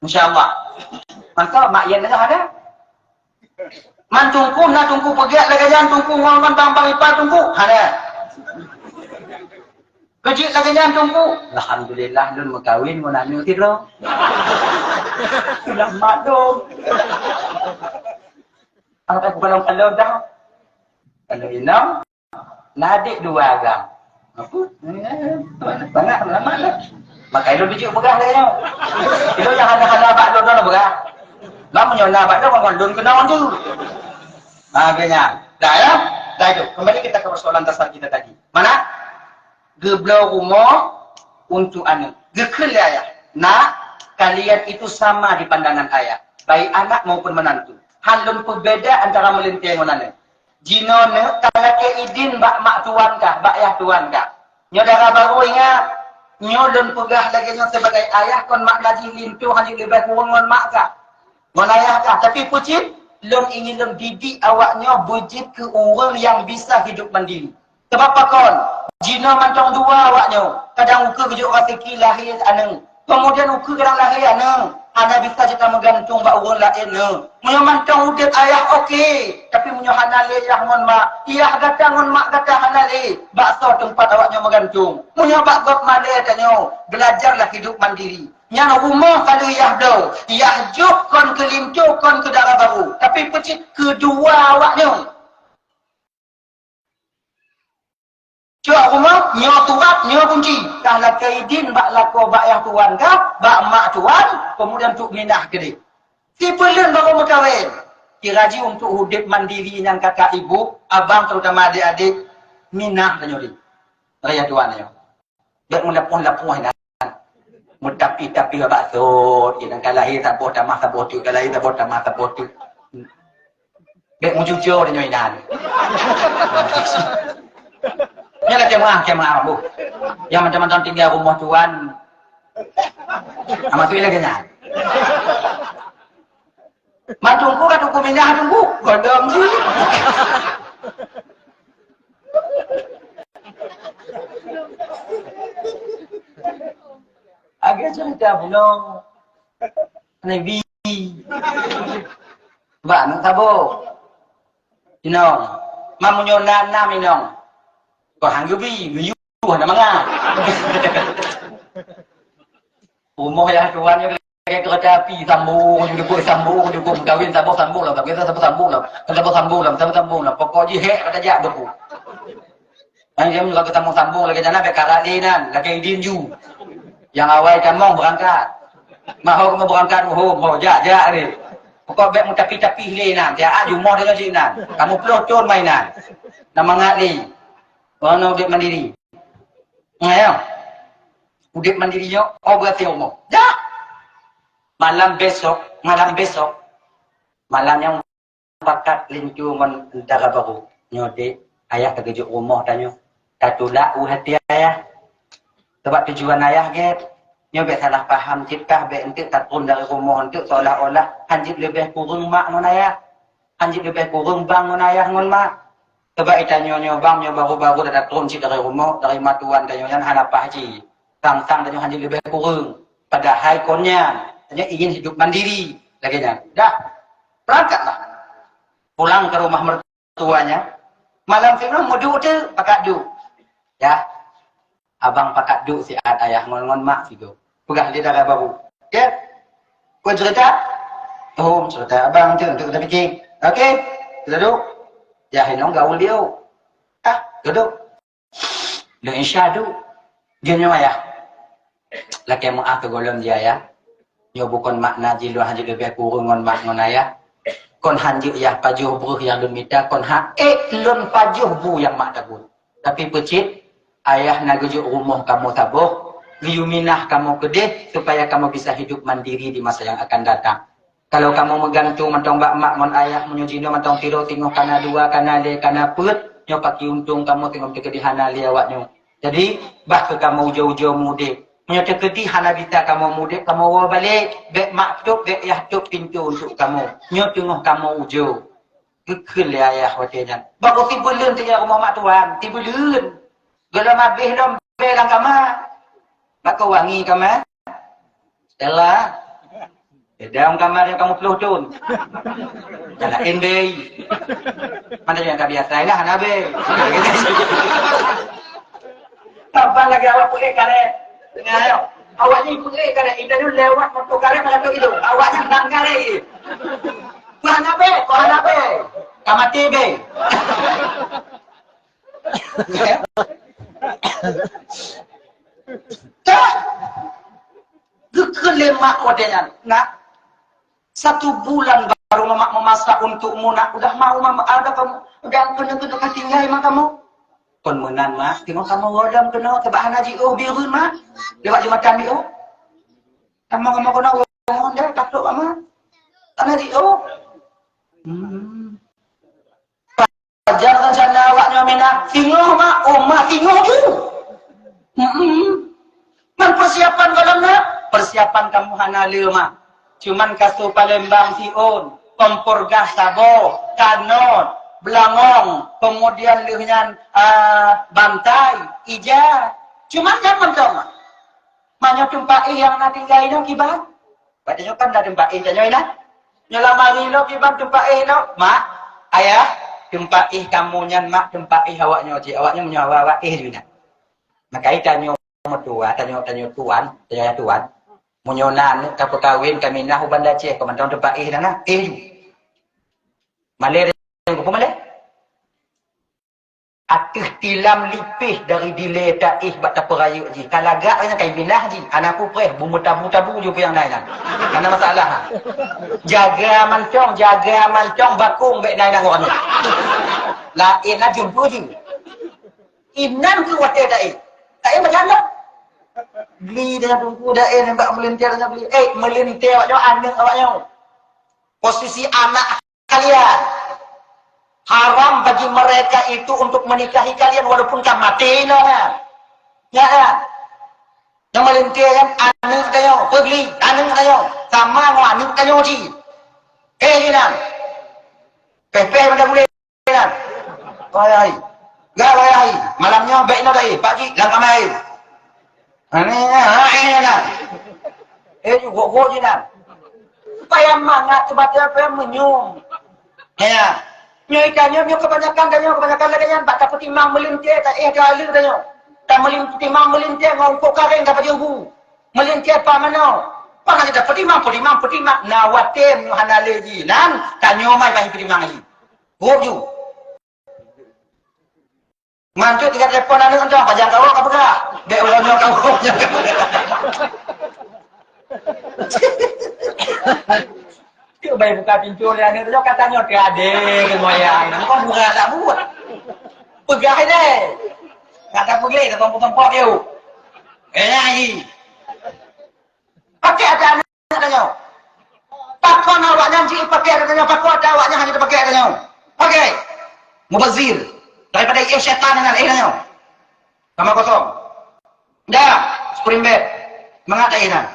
Insyaallah. Mantap mak yen ada. Man tunggu na tunggu pegiat lagi jan tunggu ngomong bang ipar tunggu. Ada. Kecil lagi jan tunggu. Alhamdulillah lun makawin mun anu hero. Sudah madom. Apa kalau dah kalau inang nadik 2 gram apa banyak lama lah maka itu biji begah dia itu yang hana bak don begah lama nyona bak don ngondon kenawan tu akhirnya dah itu kembali kita ke persoalan dasar kita tadi mana geblau rumah untuk anu gekel ayah nak kalian itu sama di pandangan ayah baik anak maupun menantu halun berbeda antara melintir yang mana. Jino ne kalau ke idin bak mak tuan kah, bak ayah tuan kah. Nyo darah baru ingat, nyo lun pegah lagi nyo sebagai ayah kon mak lagi lintu hanya lebih kurang ngon mak kah. Ngon ayah kah. Tapi pucit, lun ingin lun didik awaknya bujit ke orang yang bisa hidup mandiri. Sebab apa kon? Jino mancong 2 awaknya. Kadang ukur kejuk rasiki lahir aneng. Kemudian ukur kadang lahir aneng. Hana bisa kita menggantung bak orang lain ne. Munyo mantong udip ayah okey, tapi munyo hana le yang ngon mak. Iyah kata ngon mak kata hana le. Bakso tempat awaknya menggantung. Munyo bak gop male tanyo, belajarlah hidup mandiri. Yang rumah kalau iyah do, iyah juk kon ke limcu kon ke darah baru. Tapi pecik kedua awaknya. Cuk rumah, nyo turat, nyo kunci. Dah lah kaidin, bak lako, bak yang tuan kah, bak mak tuan, kemudian untuk minah ke dia. Si pelun baru berkahwin. Kiraji untuk hidup mandiri yang kakak ibu, abang terutama adik-adik, minah tanya dia. Raya tuan tanya. Dia mulapuh-lapuh nak. Mutapi-tapi babak sot. Yang kalahir tak boleh tamah tak boleh. Kalahir tak boleh tamah tak boleh. Dia muncul-muncul tanya inan. Ini lah jemaah bu. Yang macam-macam tinggal rumah tuan. Amat tu lagi nak. Mak tunggu kan tunggu minyak tunggu. Godong je. Agak cerita belum. Nabi. Ba nang tabo. Inong. Mamunyo na minong. Kau hanggubi, miyu na mga. Umur yang tuan yang kereta api sambung kawin sambung lah, pokoknya hek kata jak beku.
Dia juga ketemu sambung lagi jana bekara dinan, lagi idin ju. Yang awal kamu berangkat. Mahu kamu berangkat ja ni. Pokok bek mu tapi hilenan, dia aju mau dia jinan. Kamu pelocon mainan. Nama ngali. Ono udip mandiri. Ngayo. Udip mandiri yo, berarti umum. Ja. Malam besok, malam yang pakat lincu mentara baru. Nyode, ayah terkejut rumah tanya. Tatulak hati ayah. Sebab tujuan ayah get. Nyobek salah faham cipkah bek entik tak turun dari rumah entik seolah-olah hanjit lebih kurang mak ngon ayah. Hanjit lebih kurang bang ngon ayah ngon mak. Sebab itanya bang nyo baru-baru dah turun cip dari rumah dari matuan tanya yang hanapah haji. Sang-sang tanya hanjit lebih kurang. Padahal konnya tanya ingin hidup mandiri lagi nya. Dah berangkatlah. Pulang ke rumah mertuanya. Malam film mau duduk tu pakat duduk. Ya. Abang pakat duduk si ayah ngon-ngon mak situ. Pegah dia darah baru. Ya. Kau cerita? Oh, cerita abang tu untuk kita fikir. Okey. Kita duduk. Ya, hinong gaul dia. Duduk. Lu insya duduk. Dia nyo ayah. Laki mu ke golong dia ya. Yo bukan makna jilu hanji lebih kurung ngon mak ngon ayah. Kon hanji ya pajuh buruh yang lun minta kon lun pajuh bu yang mak takut. Tapi pecit ayah nak rujuk rumah kamu tabuh, liuminah kamu kedeh supaya kamu bisa hidup mandiri di masa yang akan datang. Kalau kamu menggantung mentong bak mak mon ayah menyujino mentong tiro tengok kana dua kana le kana put, nyo paki untung kamu tengok tekedihan ali awaknyo. Jadi bah ke kamu jauh-jauh mudik. Nyo tekedi hanabita kamu mudik kamu bawa balik, bek mak tuk bek yah tuk pintu untuk kamu. Nyo tengok kamu ujau. Kekil ayah watejan. Bago tibulun tiya rumah mak tuan, tibulun. Gelam habis dong belang kamar. Maka wangi kamar. Stella. Dalam kamar yang kamu pelutun. Jalain be. Mana yang tak biasa lah nabe. Apa lagi awak pergi kare? Dengar. Awaknya pergi kare. Indah dulu lewat motor kare pada tu itu. Awaknya nang kare. Mana be? Mana be? Kamati be. Tak. Gekelemak kodenya. Nak. 1 bulan baru mamak memasak untukmu nak. Udah mau mama ada kamu. Udah kena tinggal mak kamu. Kon menan mak. Tengok kamu rodam kena kebahan haji biru mak. Lewat jumatan bi kamu kena ngomong dah takut mama. Tanah di Jangan sana awaknya minat. Tengok mak, mak tengok tu. Man persiapan golongnya. Persiapan kamu hanale mak. Cuman kasu Palembang Sion, kompor gas sabo, kanon, belangong, kemudian lihnya bantai, ija. Cuman jangan dong mak. Manyo tumpai yang nak tinggalin kibat. Padahal kan dah tumpai jangan nak. Nyelamari lo kibat tumpai lo, mak, ayah. Tempat kamu nyan mak tempat awaknya cik awaknya menyawa awak juga. Maka tanya mertua tanya tuan munyonan ka perkawin kami nah banda cik ko mantong tempat nana ju. Malay ko malay. Atuh tilam lipih dari dile taih bat taperayu ji. Kalagak nya kai binah ji. Anakku preh bumbu tabu-tabu ju yang lain. Mana masalah. Jaga mancong bakung bek nai nang orang. Lain lah jumpa je. Inan ke wadah da'i. Tak macam mana? Beli dengan tungku da'i nampak melintir dengan beli. Melintir awaknya anak awaknya. Posisi anak kalian. Haram bagi mereka itu untuk menikahi kalian walaupun kan mati kan. Ya kan? Yang melintir kan anak kayo. Pergi anak kayo. Sama dengan anak kayo je. Gimana? Pepe pada boleh kan? Wahai. Gak wahai. Malamnya baiknya dah pagi lang kamay. Ini kan. Gua je kan. Supaya mangat sebab menyung. Ya. Nyoikannya kebanyakan lagi yang tak dapat timang melintir tak kali katanya. Tak timang melintir ngongkok kareng dapat jumbu. Melintir apa mana? Pangan kita petimang. Nawatem hanale ji. Nan tanya mai bagi petimang ji. Gua ju. Mantu tiga telepon anak entah pajang kau apa kah? Dek ulangnya kau. Kau bayi buka pintu dia ni tu katanya ke adik ke moyang. Kau buka tak buat. Pegah deh. Kata pergi ke tempat-tempat dia. Lagi. Pakai ada anak katanya. Pakon awaknya janji pakai katanya, pakon ada awaknya hanya pakai katanya. Pakai. Mubazir. Daripada syaitan dengan katanya. Sama kosong. Dah, spring bed. Mengatai nak.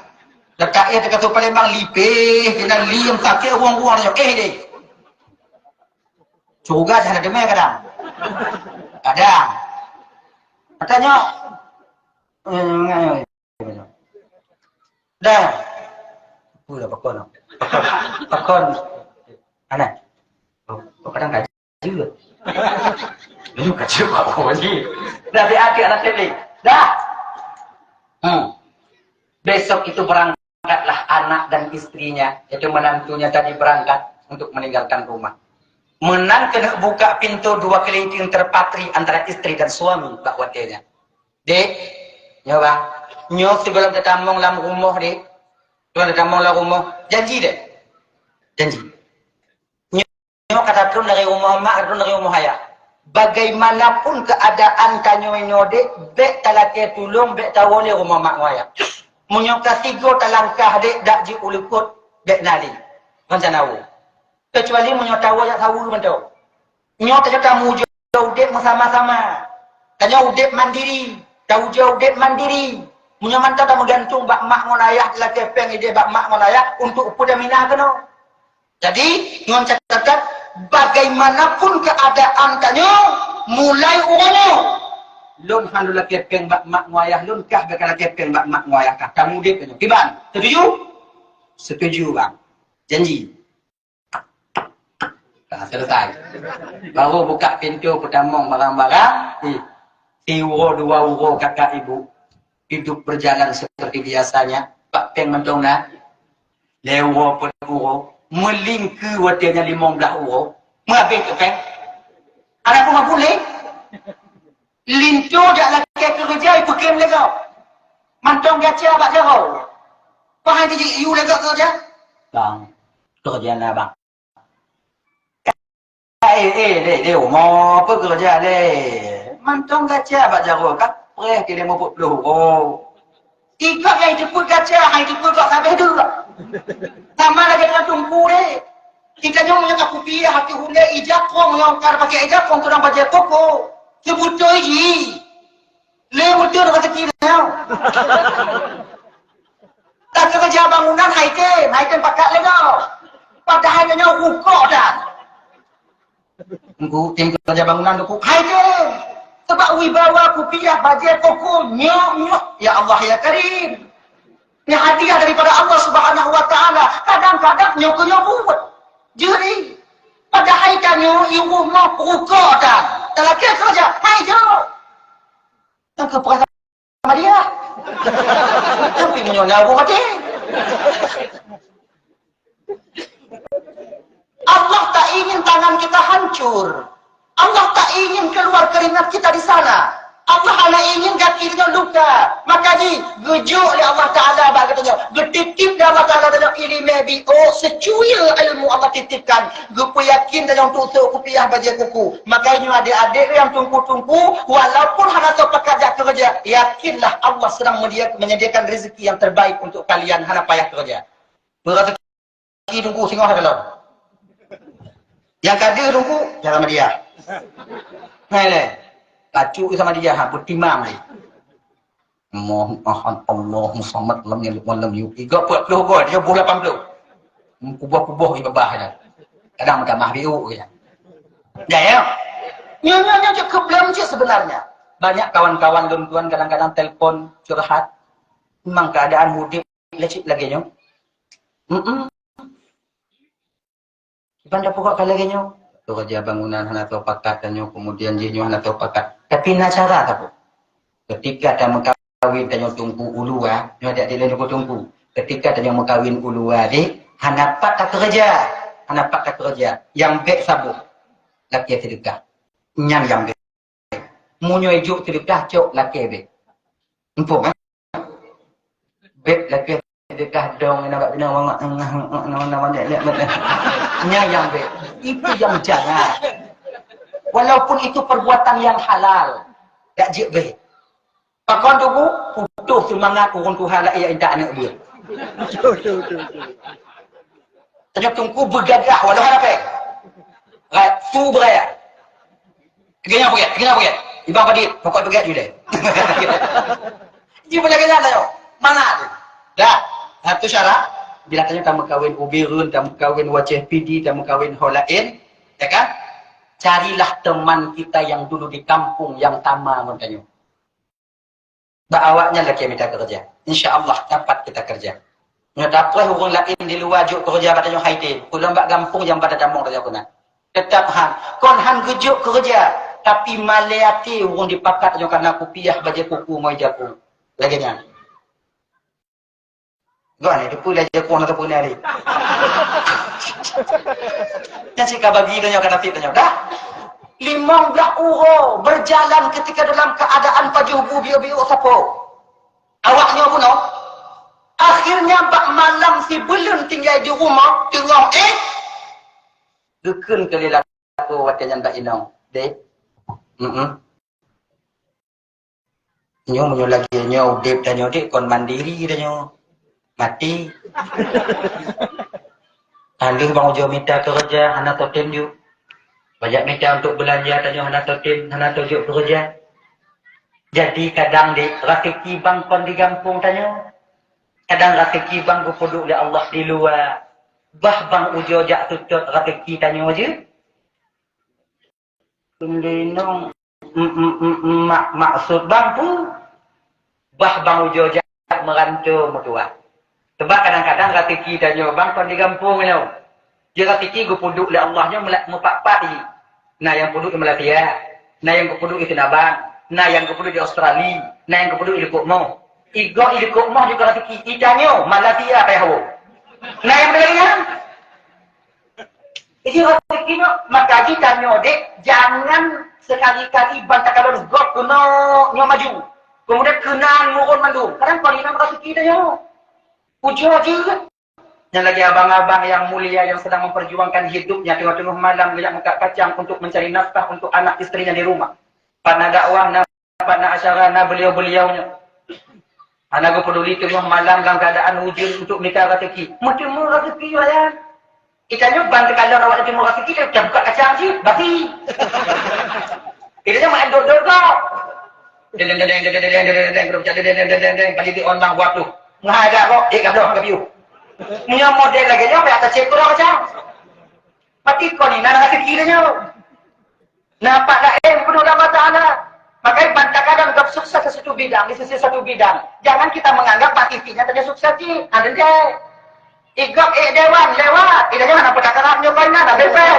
Dekat dia kata Palembang lipih, kena liam kaki uang-uang dia. Deh. Juga jangan demai kadang. Kadang. Katanya dah. Udah pakon. Pakon. Ana. Oh, kadang kaji juga. Lu kaji apa lagi? Dah adik anak tebing. Dah. Besok itu berangkatlah anak dan istrinya, yaitu menantunya tadi berangkat untuk meninggalkan rumah. Menang kena buka pintu dua kelingking terpatri antara istri dan suami Pak Watinya. Dek, nyo bang, nyo sebelum tetamong dalam rumah dek, sebelum tetamong dalam rumah, janji dek, janji. Nyo kata turun dari rumah mak, turun dari rumah ayah. Bagaimanapun keadaan kanyo dek, bek talake tulung, bek tawole rumah mak ayah. Menyokah tiga talangkah dek dak ji ulukut bek nali, rencana kecuali menyotawa yang tahu mentau. Nyo tak kamu jauh dek bersama-sama. Tanya udep mandiri, tahu jauh udep mandiri. Munyo mantau tak menggantung bak mak ngon ayah la kepeng ide bak mak ngon ayah untuk upu dan minah keno. Jadi ngon catat bagaimanapun keadaan kanyo mulai urono. Lun handul la kepeng bak mak ngon ayah lun kah bakal kepeng bak mak ngon ayah kah kamu udep kanyo. Kiban, setuju? Setuju bang. Janji. Dah selesai. Baru buka pintu pertama barang-barang. Si uro dua uro kakak ibu hidup berjalan seperti biasanya. Pak Peng mentongna lewo pun uro melingku watinya 15 uro. Mengabing ke Peng? Anak pun tak boleh. Lintu dak laki kerja ibu kem lega. Mantong gacha bak jauh. Pahai jadi you lega kerja? Bang, kerja na bang. Mau apa kerja deh? Mantong gacha bak jauh kak. Preh kita mau put peluru. Ikut yang jemput gacha, yang jemput kak sampai tu. Sama lagi dengan tungku deh. Kita nyo menyangka kupiah hati hunde ijak kong yang kar pakai ijak kong kurang baca toko. Sebuto iji. Le mutu dengan sekiranya. Tak kerja bangunan haitem pakat lega. Padahal nyo ukok dah. Engku tim kerja bangunan tu haitem. Sebab wibawa kupiah baca toko nyok. Ya Allah ya Karim. Ini hadiah daripada Allah Subhanahu wa taala. Kadang-kadang nyok buat. Jadi padahal kanyo ibu mau ukok dah. Tak lagi kerja, hai jauh. Yang keperasa sama dia. Tapi menyonya aku mati. Allah tak ingin tangan kita hancur. Allah tak ingin keluar keringat kita di sana. Allah hanya ingin kaki kita luka. Makanya gejuk oleh Allah Ta'ala katanya. Getitip dari Allah Ta'ala katanya ilmu bio. Secuil ilmu Allah titipkan. Gepu yakin dan yang tutup kupiah baju kuku. Makanya adik-adik yang tunggu-tunggu. Walaupun hanya tahu pekerja kerja. Yakinlah Allah sedang menyediakan rezeki yang terbaik untuk kalian. Hanya payah kerja. Berasa tunggu singoh dalam. Yang kadir tunggu. Jangan sama dia. Hai Kacu sama dia, bertimang ni. Mohon Allah Muhammad lam yalid walam yulad. 30 gol, 80. Kubah-kubah ni babah dah. Kadang minta mah biu ya. Ya. Nyonya cukup belum je sebenarnya. Banyak kawan-kawan tuan kadang-kadang telpon curhat. Memang keadaan mudik lecit lagi nyo. Iban dah pokok lagi nyo. Kerja bangunan hana tau pakat dan kemudian jinyo hana tau pakat. Tapi nak cara tak apa. Ketika ada mengkawin dan tunggu ulu nyo ada dia tunggu. Ketika ada yang mengkawin ulu dik, hana pat tak kerja. Hana pat tak kerja. Yang baik sabu. Laki sedekah. Nyam yang baik. Munyo ijuk tu dekah cok laki be. Empuk kan? Bet laki dekah dong nak bina mangak nama lihat. Nyayang be. Itu yang jangan. Walaupun itu perbuatan yang halal. Tak jik be. Pakon tu putus semangat kurang Tuhan lah ia intak anak dia. Tanya tungku bergagah walau apa? Right, tu beraya. Kena pergi. Ibang padi pokok pergi juga. Dia boleh kena tahu. Mana tu? Dah. Satu syarat bila tanya kamu kahwin ubirun, kamu kahwin wajah PD, kamu kahwin holain, ya kan? Carilah teman kita yang dulu di kampung yang tama tanya. Awaknya lagi minta kerja. InsyaAllah dapat kita kerja. Ngetaplah orang lain di luar juk kerja katanya haitin. Pulang bak kampung yang pada damung saja kena. Tetap kon han gejuk kerja. Tapi maleati orang dipakat je karena kupiah baja kuku mai jaku. Lagi nya. Gua ni depu lah jaku nak pun hari. Yang sika bagi tanya kata tip tanya. Dah. 15 orang berjalan ketika dalam keadaan pajuh bu biu-biu sapo. Awaknya pun no. Akhirnya bak malam si belum tinggal di rumah tengok gekun kali laku watan bak inong. Dek. Nyo menyo lagi nyo dep tanya dek kon mandiri tanya. Mati. Anding bang ujo minta kerja anak totem you. Banyak minta untuk belanja tanya anak totem, anak tojuk kerja. Jadi kadang dek rezeki bang kon di kampung tanya. Kadang rezeki bang kupuduk oleh Allah di luar. Bah bang ujo jak tutut rezeki tanya aja. Kendinong maksud bang pun bah bang ujo jak merantau mertua. Sebab kadang-kadang rezeki tanya bang kon di kampung tanya. Dia rezeki kupuduk oleh Allahnya mupak-pak ni. Nah yang puduk di Malaysia, nah yang kupuduk di Tinabang, nah yang kupuduk di Australia, nah yang kupuduk di Kukmo. Igo di Kukmo juga rezeki ikannya Malaysia apa yang nah yang lainnya. Jadi rezekinya maka kita nyodek jangan sekali-kali bantah kalau God kena maju. Kemudian kena ngurun mandu. Kadang kau ini rezeki tanya. Puja aja. Yang lagi abang-abang yang mulia yang sedang memperjuangkan hidupnya tengah-tengah malam geliat muka kacang untuk mencari nafkah untuk anak istrinya di rumah. Pada dakwah pada asyara beliau-beliaunya. Anak peduli tengah malam dalam keadaan wujud untuk minta rezeki. Macam mana rezeki ya? Ikannya bantu kalau awak nak tengok rezeki dia buka kacang je, basi. Dia main dor-dor kau. Deng pagi di on bang waktu. Ngada kok kabeh kabiu. Punya model lagi nya apa atas cekor macam. Mati kau ni nak rezeki dia. Nampak dah penuh dalam ta'ala. Makanya bantah kadang gap sukses di satu bidang, di sisi satu bidang. Jangan kita menganggap Pak TV-nya tanya sukses sih. Ada deh. Igok dewan lewat. Tidak jangan apa kata nyobainnya ada bebel.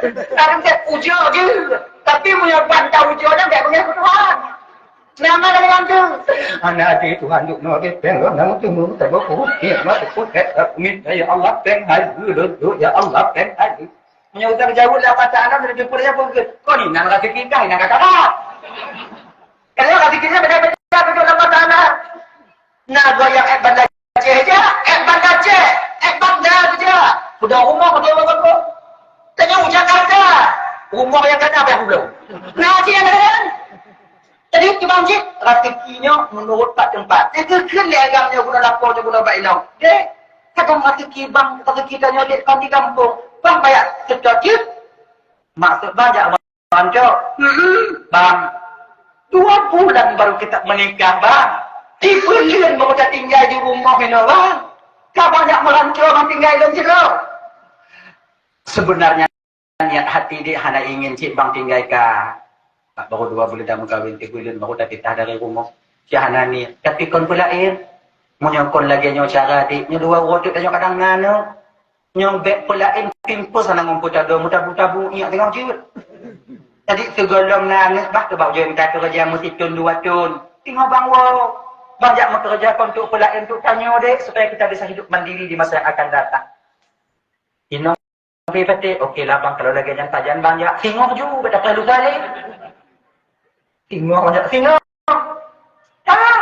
Sekarang dia ujo je. Tapi punya bantah ujonya tak punya Tuhan. Nama dari tu. Anak di Tuhan yuk no bebel nama tu mu tak boleh. Ya mati pun ya Allah teng haji dulu ya Allah teng haji. Punya utang jauh lah pacaran dari jemputnya pun ke. Kau ni nak rezeki kah nak kakak. Kalau rezekinya beda-beda betul dalam pacaran. Nah goyang bandar Aceh aja, bandar Aceh, bandar aja. Sudah rumah dia apa? Tanya Jakarta. Rumah yang kena apa yang belum? Nah, dia kan. Jadi kebangkit rezekinya menurut pak tempat. Itu kan agamanya guna lapor guna bailau. Dek, kadang rezeki bang rezeki tanya dek kan di kampung. Bang banyak sedikit. Maksud banyak banyak. Bang 2 bulan baru kita menikah bang. 3 bulan baru kita tinggal di rumah ni bang. Kau banyak melancur bang tinggal dalam situ. Sebenarnya niat hati dia hanya ingin cik bang tinggal kah. Baru 2 bulan dah kahwin 3 bulan baru dah pitah dari rumah. Si hana ni. Tapi kon pula mau nyokon lagi nyo cara dik. Nyo 2 rotuk dah nyo kadang ngano. Nyo bek pula pimpo sana ngumpul tado muta-muta iya tengok jiut. Jadi segolong nangis bah ke bau jem kata kerja mesti tun 2 tun. Tengok bang wo. Banyak bekerja untuk pula untuk tanya dek supaya kita bisa hidup mandiri di masa yang akan datang. Ino pergi petik. Okeylah bang, kalau lagi yang tajan bang, ya singoh juga, tak perlu kali. Singoh banyak, singoh. Ah,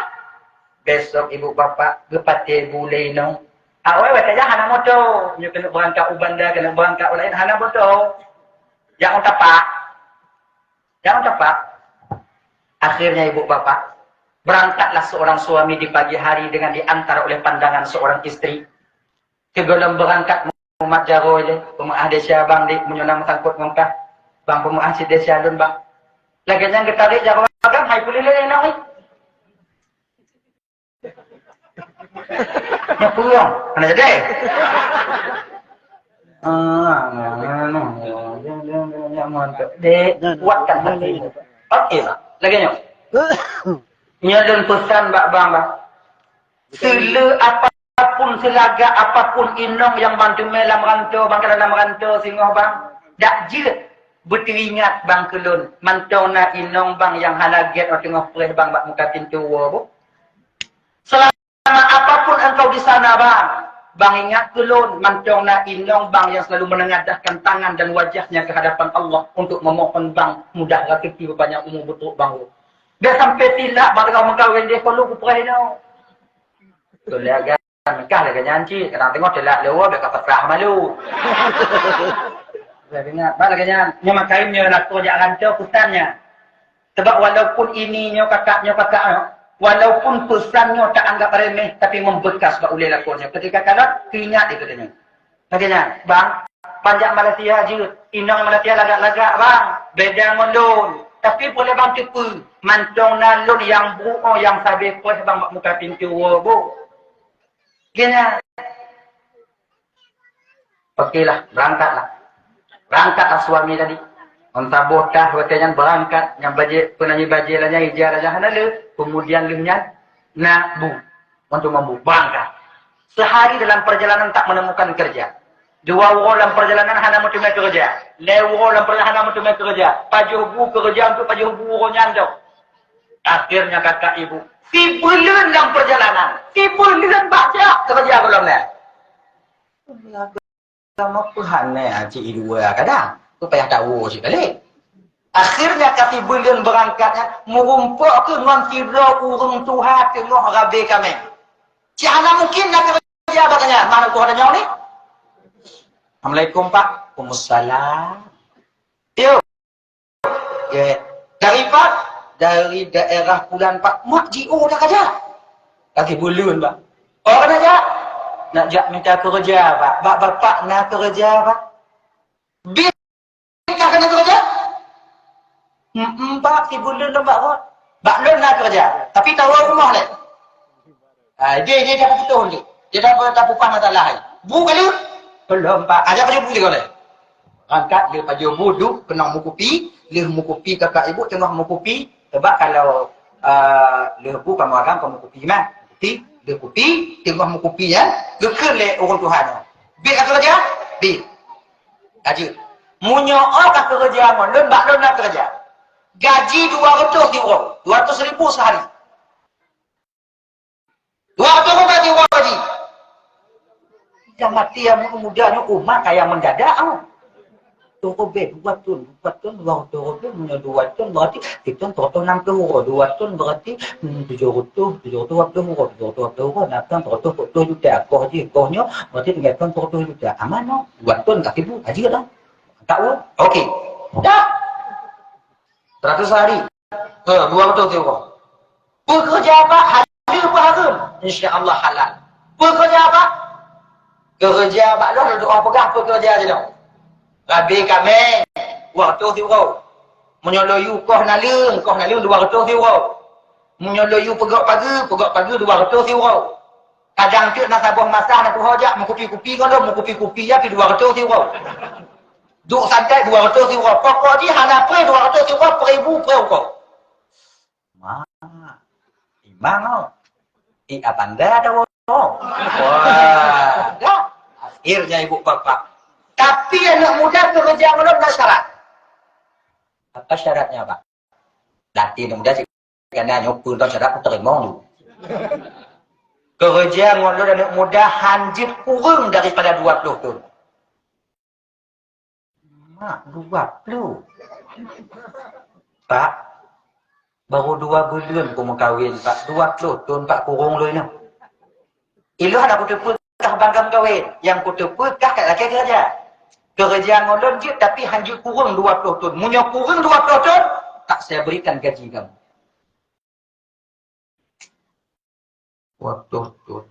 besok ibu bapak gepati bulai no. Awak saja hana moto, nyu kena berangkat ubanda, kena berangkat lain hana moto. Jangan tapak. Jangan tapak. Akhirnya ibu bapak berangkatlah seorang suami di pagi hari dengan diantar oleh pandangan seorang istri. Kegolam berangkat Muhammad Jaro je, pemaah desa bang di menyonang sangkut ngongkah. Bang pemaah si desa lun bang. Lagi yang ketarik Jaro bang, hai pulih lele nang ni. Nyapuyong, mana jadi? Dek, kuatkan hati. Okey lah, lagi nyok. Nyalun pesan bak bang bang. Sila apapun selaga apapun inong yang bantu melam rantau bang dalam rantau singoh bang. Dak je berteringat bang kelun. Mantau na inong bang yang halaget o tengah perih bang bak muka pintu wo. Selama apapun engkau di sana bang. Bang ingat kelun mantau na inong bang yang selalu menengadahkan tangan dan wajahnya ke hadapan Allah untuk memohon bang mudah rezeki berbanyak umur betul bang. Dia sampai tidak bang kau mengkawin dia perlu ku perih no. Tu lihat kan nikah lagi nyanci, kadang tengok telak lewa dia kata perah malu. Saya ingat, bang lagi nyanyi makainya nak kerja rancau pesannya. Sebab walaupun ininya kakaknya, walaupun pesannya tak anggap remeh, tapi membekas bak ulil lakonnya. Ketika kalah, keingat dia katanya. Katanya, bang, panjang Malaysia je, inang Malaysia lagak-lagak bang, beda ngolon. Tapi boleh bang tipu, mantong nalun yang buo yang sabi puas bang bak muka pintu bu. Kena. Okeylah, berangkatlah. Berangkatlah suami tadi. Onta botah, watanya berangkat. Yang baje, penanyi baje lahnya, hijau lahnya, hanalu. Kemudian lihnya, bu. Untuk membu. Berangkat. Sehari dalam perjalanan tak menemukan kerja. 2 orang dalam perjalanan, hana mutumai kerja. 2 orang dalam perjalanan, hana mutumai kerja. Pajuh kerja untuk pajuh orang nyandok. Akhirnya kata ibu, si bulan dalam perjalanan, si bulan baca kerja belum ni. Kamu Tuhan ni, cik dua kadang. Tu payah tahu cik balik. Akhirnya kata bulan berangkatnya, merumpak ke dengan 3 orang Tuhan tengok rabi kami. Cik mana mungkin nak kerja katanya. Mana Tuhan yang ni? Assalamualaikum Pak. Waalaikumsalam. Yuk. Okay. Dari daerah Pulan Pak, mak G.O. dah kerja. Kaki bulun, Pak. Oh, nak jak? Nak jak minta kerja, Pak. Bapak nak kerja, Pak. Bin kah kena kerja? Pak, si bulun lembak kot. Pak Lun nak kerja. Tapi tahu rumah ni. Dia dah betul ni. Dia dah tak pupah masalah. Bu kali? Belum, Pak. Ajak baju putih kau ni. Angkat dia baju buduk, kena mukupi. Dia mukupi kakak ibu, tengah mukupi. Sebab kalau lebu kamu agam, kamu kopi mah. Dia kopi, tengah mukupi ya. Gekal le orang Tuhan. Bil kata kerja? Bil. Gaji. Munyo'ok kata kerja mo, lembak nak kerja. Gaji 200 euro. 200,000 sehari. 200 orang gaji orang gaji. Yang mati yang mudanya umat kayak mendadak. Robek 2 ton, 200 punya 2 ton berarti kita total 60 euro, 2 ton berarti 700 euro, 700 euro, nak kan 140 juta. Kau je, kohnya berarti tinggal kan 140 juta. Aman no? 2 ton kat ibu, haji dah. Tak tahu? Okey. Dah. 100 hari. 200 euro. Bekerja apa? Halal apa haram? Insya-Allah halal. Bekerja apa? Kerja apa lo doa pegang pekerja je dah. Rabi kami, waktu euro. Menyoloyu koh nalung 200 euro. Menyoloyu pegak pagi 200 euro. Kadang tu nak sabung masak nak hojak, mengupi-kupi kan lo, mengupi-kupi ya pi 200 euro. Duk santai 200 euro. Pokok dia hana pre 200 euro per ribu pre kau. Imang lo. Apanda ada wo. Wah, dah. Akhirnya ibu bapak. Tapi anak muda kerja belum ada syarat. Apa syaratnya, Pak? Latih anak muda sih. Karena nyopur dan syarat terima dulu. Kerja ngolor anak muda hanjit kurang daripada 20 tahun. 20. Pak, baru 2 bulan aku mau kahwin, Pak. 20 tahun Pak kurung lu ini. Ilu ada kutu kah bangkam kahwin. Yang kutu kah kat laki kerja. Kerja ngolon je tapi hanya kurung 20 tahun. Munya kurung 20 tahun, tak saya berikan gaji kamu. Waktu tu.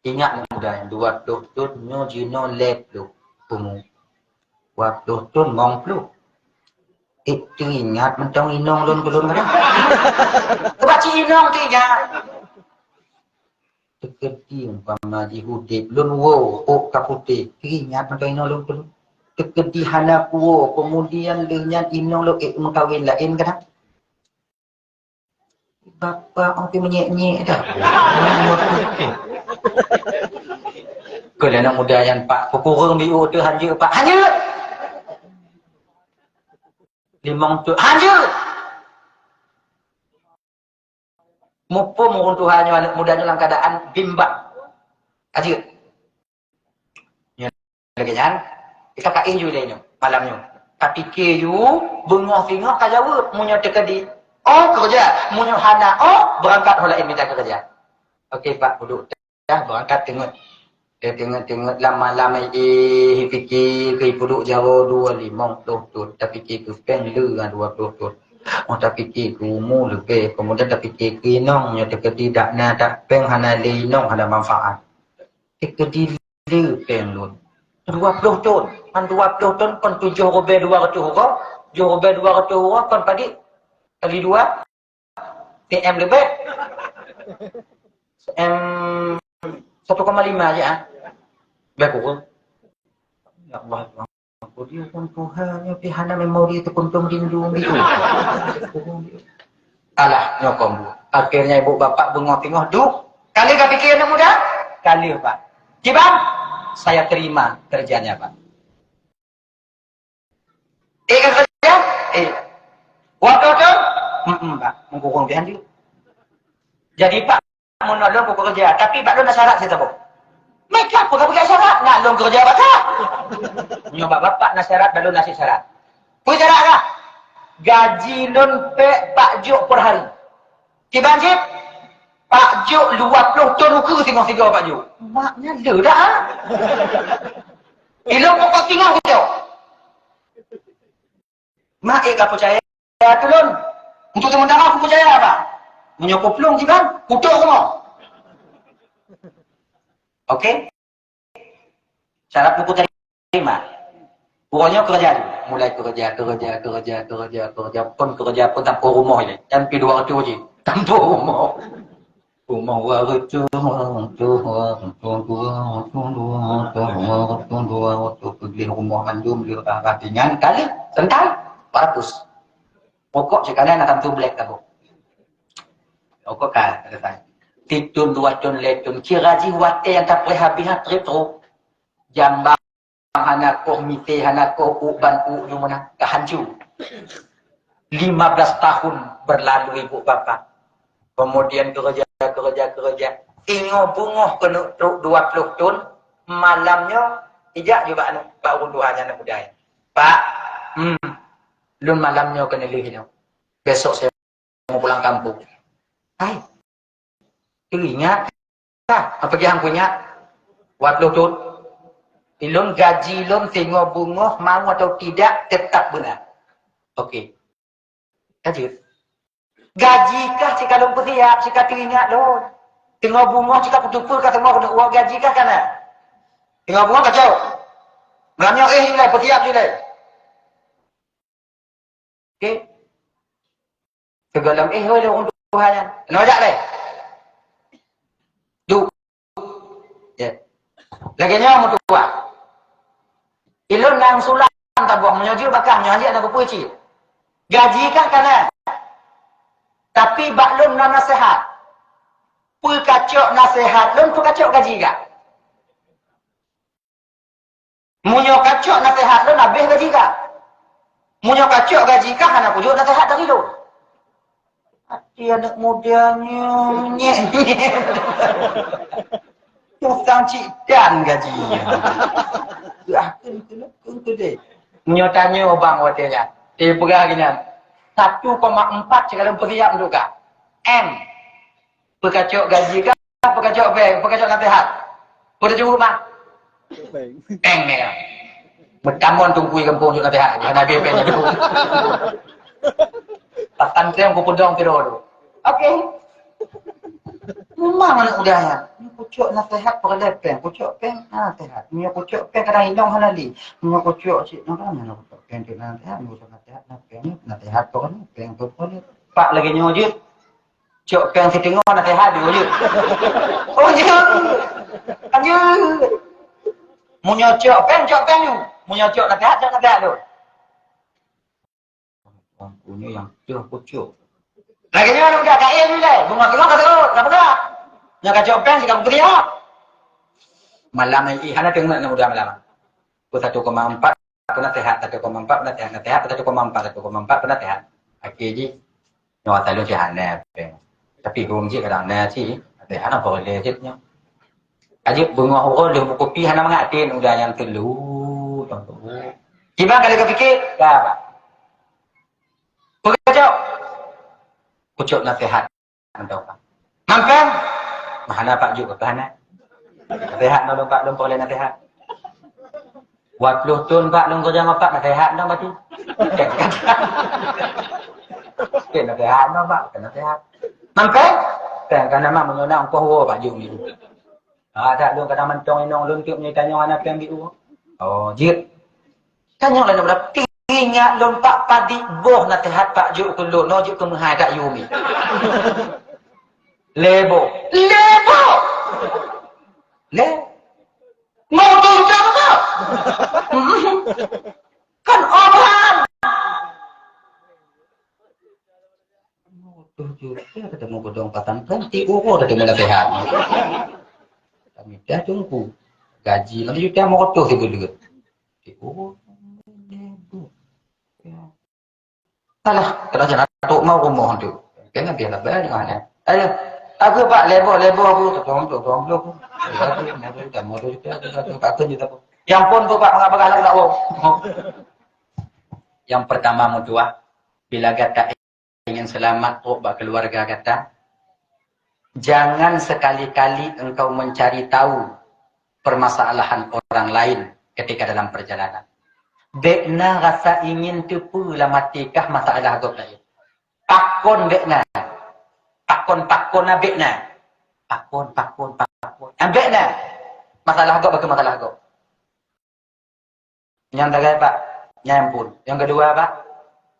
Ingat muda yang 20 tahun nyo jino lep tu. Pumu. Waktu tu ngong plu. Itu ingat mentang inong lon belum kan? Sebab ci inong tu ingat. Tekedi umpama di hudip lon wo ok kapute. Ingat mentang inong lon belum. Tekedi hana kuo kemudian lenyan inong lo mengkawin lain kan? Bapa orang tu menyek-nyek dah. Kalau anak muda yang Pak kurang biu tu hanya Pak hanya. Limang tu hanya. Mumpung orang Tuhannya anak mudanya dalam keadaan bimbang. Aja. Ya lagi kan. Kita kain ju lainnya malamnya. Tapi ke you bengah-bengah ka jawab munyo tekedi. Oh kerja, munyo hana oh berangkat holain minta kerja. Okey Pak duduk dah berangkat tengok. Dia tengok lama-lama fikir ke puduk Jawa 25 tu tapi fikir ke peng le 20 tu. Oh tak fikir ke umur lebih kemudian tak fikir ke inong nya tekedi dak na tak peng hana le inong ada manfaat. Tekedi le peng lu. 20 tahun. Kan 20 tahun kon 7 robe 200 orang. 7 robe 200 orang kon padi kali 2 TM lebih. M 1,5 aja. Baik kurang. Ya Allah. Aku dia pun Tuhannya pihana memori itu kuntung rindu gitu. Alah nyokom bu. Akhirnya ibu bapak bengok-bengok duk. Kali gak pikir anak muda? Kali Pak. Cibang, saya terima kerjanya Pak. Kerja? Waktu tu? Pak. Mengkurung dia dulu. Jadi Pak, menolong aku kerja. Tapi Pak Don syarat saya tahu. Mereka apa pakai syarat? Nak long kerja apa tak? Nyoba bapak nak syarat, Pak Don nasi syarat. Punya syarat lah. Gaji non pe Pak Juk per hari. Kibang cip? Pak Juk 20 ton ruku tengok tiga Pak Juk. Maknya le dah. Ilmu pokok tinggal kita. Mak tak percaya tulun. Untuk sementara aku percaya apa? Menyokop pelung kibang, kutuk semua. Okey? Syarat buku terima. Pokoknya kerja dulu. Mulai kerja. Pun tanpa rumah ni. Tanpa 200 je. Tanpa rumah. Rumah waktu beli rumah mandum, beli ratingan. Kali, sentai, 400. Pokok sekalian akan tu black aku. Pokok kan, kata saya. Titun, 2 tun, letun. Kira jiwate yang tak prehabihan trip-trup. Jambang, hanakoh, mite, hanakoh, uban, mana kehancur. 15 tahun berlalu ibu bapa. Kemudian kerja. Ingo-bungoh kena 20 tahun. Malamnya, ijak juga Pak Unduhannya anak muda. Pak, lun malamnya kena lihnya. Besok saya mau pulang kampung. Hai. Ingat apa yang punya waktu tu ilun gaji ilun tengok bungoh mau atau tidak tetap benar. Okey. Lanjut. Gaji kah jika lun bersiap jika teringat lun. Tengok bungoh jika betul-betul kata mau kena uang gaji kah kana? Tengok bungoh kacau. Belanja nilai bersiap nilai. Okey. Segala oleh untuk Tuhan. Nojak leh. Ya. Laginya mau tua. Ilun nang sulam tabung menyuji bakang nyanyi anak puisi. Gaji kan kana. Tapi baklum na nasihat. Pul kacok nasihat, lun pul kacok gaji gak? Munyo kacok nasihat lun habis gaji gak? Munyo kacok gaji kah anak pujuk nasihat dari lun. Hati anak mudanya nyek-nyek. Tukang cidan gajinya. Yakin tu deh. Nyo tanya bang hotelnya. Dia perah gini. 1,4 sekarang periak juga. M. Perkacuk gaji kah? Perkacuk bank? Perkacuk nasihat? Perkacuk rumah? Bank ni kan. Bertamun tunggu kampung juga nasihat. Jangan habis bank itu. Takkan saya aku pedang tidur tu. Okey. Mana udah ya? Ni pucuk nasihat perle bank. Pucuk bank nasihat. Ni pucuk bank kadang hindong halali. Ni pucuk cik nak mana nak bank tu nasihat. Ni pucuk nasihat nak bank ni nasihat tu kan. Bank tu boleh. Pak lagi nyojit. Cok peng si tengok nasihat dulu je. Oh je. Aje. Munyo cok peng tu. Munyo cok nasihat tu. Punya yang tu pucuk. Lagi ni mana udah kain ni dah. Bunga tengok kata lu, tak apa. Nya kacau peng sikap kerja. Malam ni hana tengok nak udah malam. Ku 1,4 aku nasihat 1,4 nasihat 1,4 nasihat. Akhir je. Nyawa talun si hana peng. Tapi hong je kadang nasi, ada hana boleh je nya. Aje bunga orang dah kopi hana mengatin udah yang telu. Gimana kali kau fikir? Dah apa? Pekacau. Pucuk nasihat. Entah apa. Mampang. Mana pak juga hana. Nasihat nolong pak lom boleh nasihat. Waktu tun pak lom kerja pak nasihat dah mati. Kena nasihat dah pak, kena nasihat. Mampang. Kan nama mengenang kau pak Jung ni. Tak lu kadang mentong inong lun tiup nyai tanya anak yang gitu. Oh, jit. Tanya lah nak berapa ingat lun pak padi boh nasihat pak Juk kulun, no Juk kemahai tak yumi. Lebo. Mau tunjuk apa? Kan orang. Tunjuk ketemu godong patan ganti ukur ketemu nasihat. Kami dah tunggu gaji nanti kita mau kotor sebelum alah kalau jangan tok mau rumah tu kena biarlah bayar dengan ayo aku pak lebo aku tolong aku ya mau tu kita kata kita yang pun tu pak mengapa tak mau yang pertama mutua bila kata ingin selamat bak keluarga kata jangan sekali-kali engkau mencari tahu permasalahan orang lain ketika dalam perjalanan. Bekna rasa ingin tipu lah matikah masalah agak lain. Pakon bekna. Pakon na bekna. Pakon. Bekna. Masalah agak bagi masalah agak. Yang tagay pak. Nyampun. Yang kedua pak.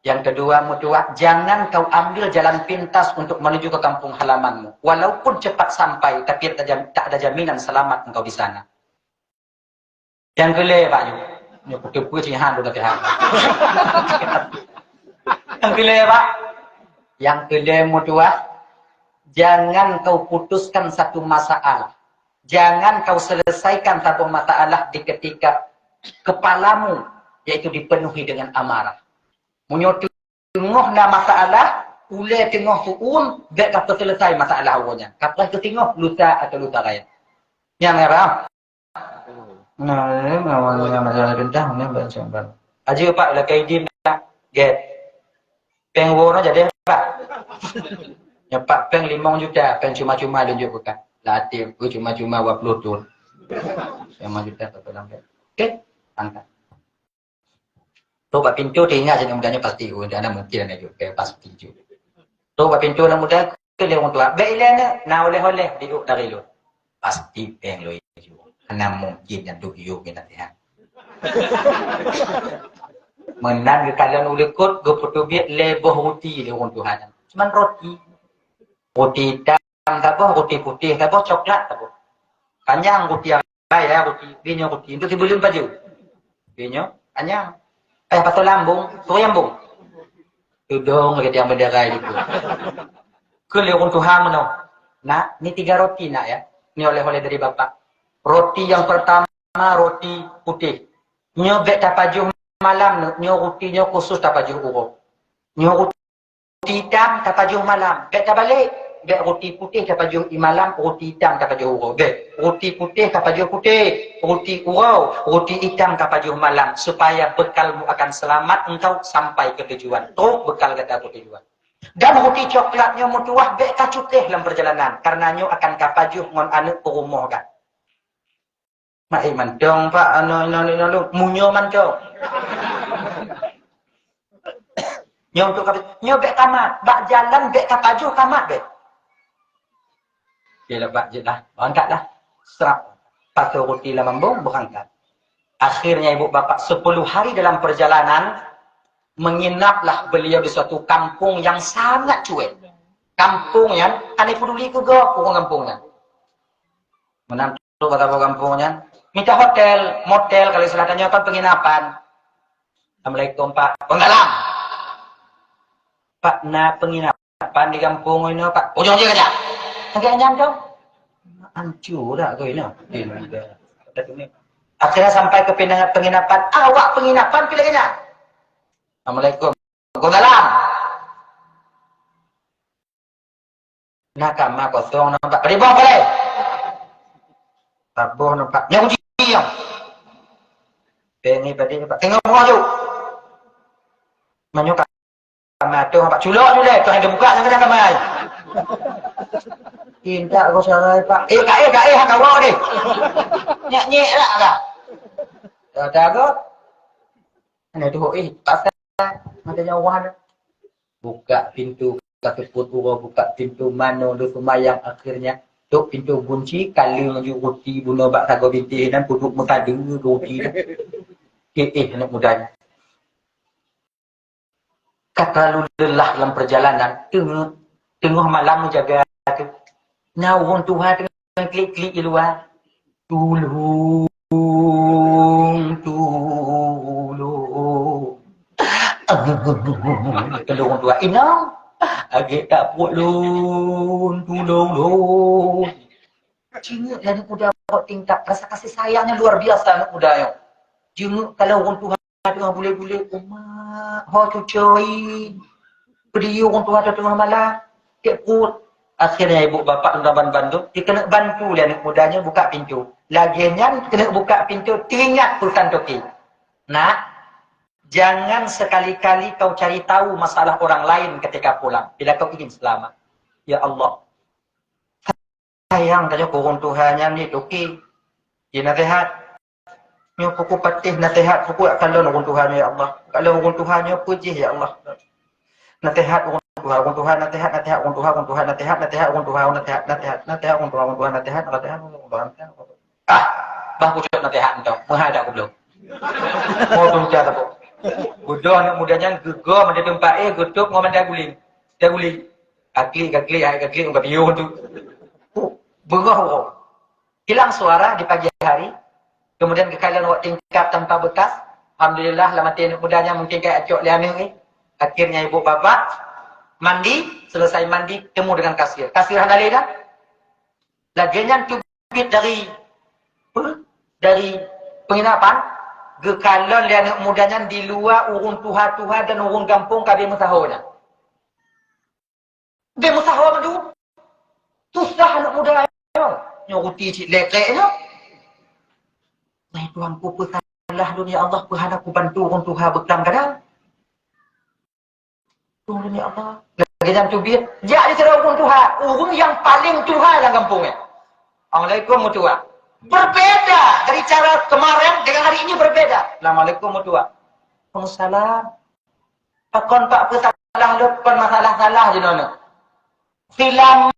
Yang kedua mutua. Jangan kau ambil jalan pintas untuk menuju ke kampung halamanmu. Walaupun cepat sampai. Tapi tak ada jaminan selamat engkau di sana. Yang kedua pak. Yang kedua cihan dulu cihan. Yang kedua pak. Yang kedua mutua. Jangan kau putuskan satu masalah. Jangan kau selesaikan satu masalah di ketika kepalamu. Yaitu dipenuhi dengan amarah. Munyo tengok na masalah. Ule tengok tuun. Dek kata selesai masalah awalnya. Kata tengok luta atau luta raya. Yang apa? Nah, ini memang masalah bintang ni macam apa? Aje pak lah kaidin dah get. Peng wono jadi pak. Ya pak peng 5 juta, peng cuma-cuma tunjuk bukan. Latih aku cuma-cuma 20 tu. 5 juta atau lambat. Okey, angkat. Tu pak pintu tinggal jadi mudahnya pasti udah ada mungkin ada juga pasti juga. Tu pak pintu nak mudah ke dia orang tua. Baiklah nak oleh-oleh duduk dari lu. Pasti peng lu itu. Karena mungkin yang tu hiup ni nanti ha. Menang ke kalian ulekut go putubiat leboh roti dia orang Tuhan. Cuman roti. Roti hitam tak apa, roti putih tak apa, coklat tak apa. Panjang roti yang baik ya, roti binyo roti. Itu sebelum baju. Binyo panjang. Pasal lambung, suruh yambung. Tudung lagi yang berderai itu. Ke orang Tuhan mana? Nak, ni 3 roti nak ya. Ni oleh-oleh dari bapak. Roti yang pertama roti putih. Nyo bet tapajuh malam nyo rotinya khusus tapajuh urut. Nyo roti hitam tapajuh malam. Bet balik Bek roti putih ke baju malam, roti hitam ke baju urau. Bek roti putih ke baju putih, roti urau, roti hitam ke baju malam. Supaya bekalmu akan selamat engkau sampai ke tujuan. Terus bekal kata ke tujuan. Dan roti coklatnya mutuah bek kacutih dalam perjalanan. Karenanya akan kapajuh ngon anak ke rumah kan. Mak iman dong pak, munyo man dong. Nyo untuk kapajuh, nyo bek tamat. Bak jalan bek kapajuh tamat bek. Dia lebat je lah, berangkatlah. Serap pakai roti lah mambung, berangkat. Akhirnya ibu bapa 10 hari dalam perjalanan, menginaplah beliau di suatu kampung yang sangat cuek. Kampung yang, aneh peduli ke go, orang kampungnya. Menantu kata kampungnya, minta hotel, motel, kalau selatannya apa, penginapan. Assalamualaikum pak, penggalang. Pak, na penginapan di kampung ini pak, ujung je aja. Agak nyam dong. Hancur dah kau ini. Akhirnya sampai ke penginapan. Awak penginapan pilihnya. Assalamualaikum. Kau dalam. Nak kamar kosong nampak. Peribah boleh. Tabuh nampak. Yang uji yang. Pengi pada nampak. Tengok rumah tu. Menyuka. Kamar tu nampak. Culok tu deh. Tu yang buka sangat kamar. Tidak kau sarai pak. Kak hak awak ni. Nyek lah kak. Dah kau. Ana tu pasal ada nyawa. Buka pintu kata putera, buka pintu mana lu semayang akhirnya. Tok pintu kunci kali menuju roti bunuh bak tago binti dan puduk mengadu roti dah. Anak mudanya. Kata lu lelah dalam perjalanan, tengah malam menjaga tu. Orang Tuhan dengan klik-klik di luar. Tolong. Kalau orang Tuhan, inang. Agak tak puak lun. Tolong. Jenguk anak muda buat tingkap. Rasa kasih sayangnya luar biasa anak muda yang. Jenguk kalau orang Tuhan tengah boleh-boleh. Umat. Cucoi. Beri orang Tuhan tengah malam. Tiap put. Akhirnya ibu bapa Undang Bandung, dia kena bantu dia anak mudanya buka pintu. Laginya kena buka pintu, teringat Sultan Toki. Nak, jangan sekali-kali kau cari tahu masalah orang lain ketika pulang. Bila kau ingin selamat. Ya Allah. Sayang tanya kurung Tuhannya ni Toki. Dia nasihat. Nyo puku patih nasihat puku kalau orang Tuhannya ya Allah. Kalau orang Tuhannya puji ya Allah. Nasihat orang Tuhan, nasihat orang Tuhan, nasihat. Ah, bah kucuk nasihat entau, menghadap aku belum. Mau tunjuk apa? Bodoh anak mudanya gegor mandi tempat gutuk ngomong dah guling. Gagli, enggak biu tu. Bengah. Hilang suara di pagi hari. Kemudian kekalian awak tingkap tanpa bekas. Alhamdulillah lah mati anak mudanya mungkin kayak acok liana ni. Akhirnya ibu bapa mandi, selesai mandi, temu dengan kasir. Kasir handali dah. Laginya cubit dari penginapan, gekalon dia anak mudanya di luar urun tuha-tuha dan urun kampung kabeh musahona. Dia musahona tu. Susah anak muda yo. Nyoruti cik lekek yo. Mai Tuhan ku salah dunia Allah Tuhan aku bantu urun tuha bekam kadang. Tuhan ya Allah. Lagi jam cubit. Dia disuruh urun Tuhan. Urun yang paling Tuhan dalam kampungnya. Assalamualaikum mutua. Berbeda dari cara kemarin dengan hari ini berbeda. Assalamualaikum mutua. Waalaikumsalam. Pakon pak pesalah lepan masalah salah je nona. Filam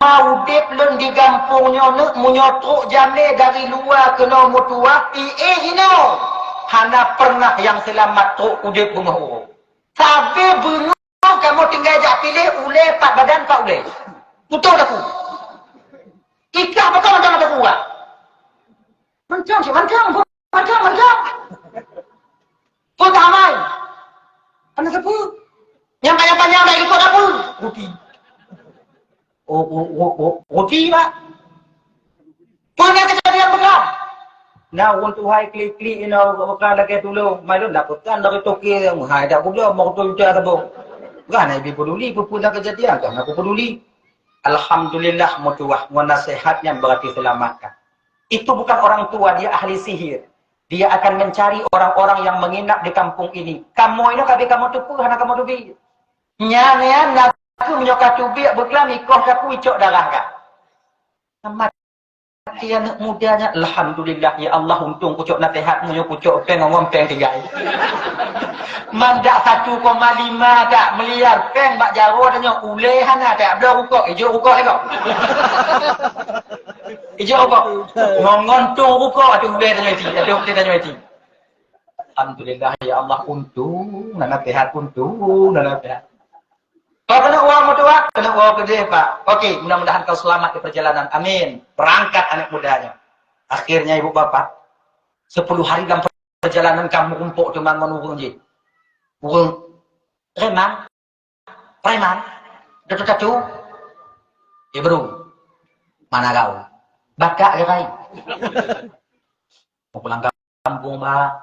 maudip lun di kampungnya nak menyotruk jamle dari luar kena mutua. Hino. Hana pernah yang selamat truk udip bunga urung. Sampai bunga kamu tinggal jak pilih uleh pak badan pak uleh. Betul aku. Ikah betul macam aku buat. Mancang. Pertamai. Anak siapa? Yang banyak-banyak dah ikut apa? Roti. Roti pak. Pernah kejadian betul. Nah, untuk hai klik-klik ini, bukan lagi dulu. Malu nak pekan dari Toki yang hai dah aku bilang mau tu cara tu. Kan ibu peduli pun kejadian kan aku peduli. Alhamdulillah mutuah, nasihatnya berarti selamatkan. Itu bukan orang tua, dia ahli sihir. Dia akan mencari orang-orang yang menginap di kampung ini. Kamu ini kabe kamu tupu, hana kamu tubi. Nyanyian aku menyokat tubi, berkelami, kau kaku icok darah kak. Dia anak mudanya, alhamdulillah ya Allah untung kucuk nasihat mu kucuk peng ngomong peng 3. Mandak 1,5 tak miliar peng bak Jawa tanya ule hana tak ada rukuk hijau rukuk tengok. Hijau rukuk. Ngontung rukuk ada ule tanya itu, ada ule tanya itu. Alhamdulillah ya Allah untung nasihat untung nasihat. Kau kena uang mutua, kena uang gede Pak. Oke, mudah-mudahan kau selamat di perjalanan. Amin. Berangkat anak mudanya. Akhirnya ibu bapak, 10 hari dalam perjalanan kamu kumpul cuma menurun je. Urung, preman, datu-datu. Ya bro, mana kau? Bakak ke kai? Mau pulang kampung Pak.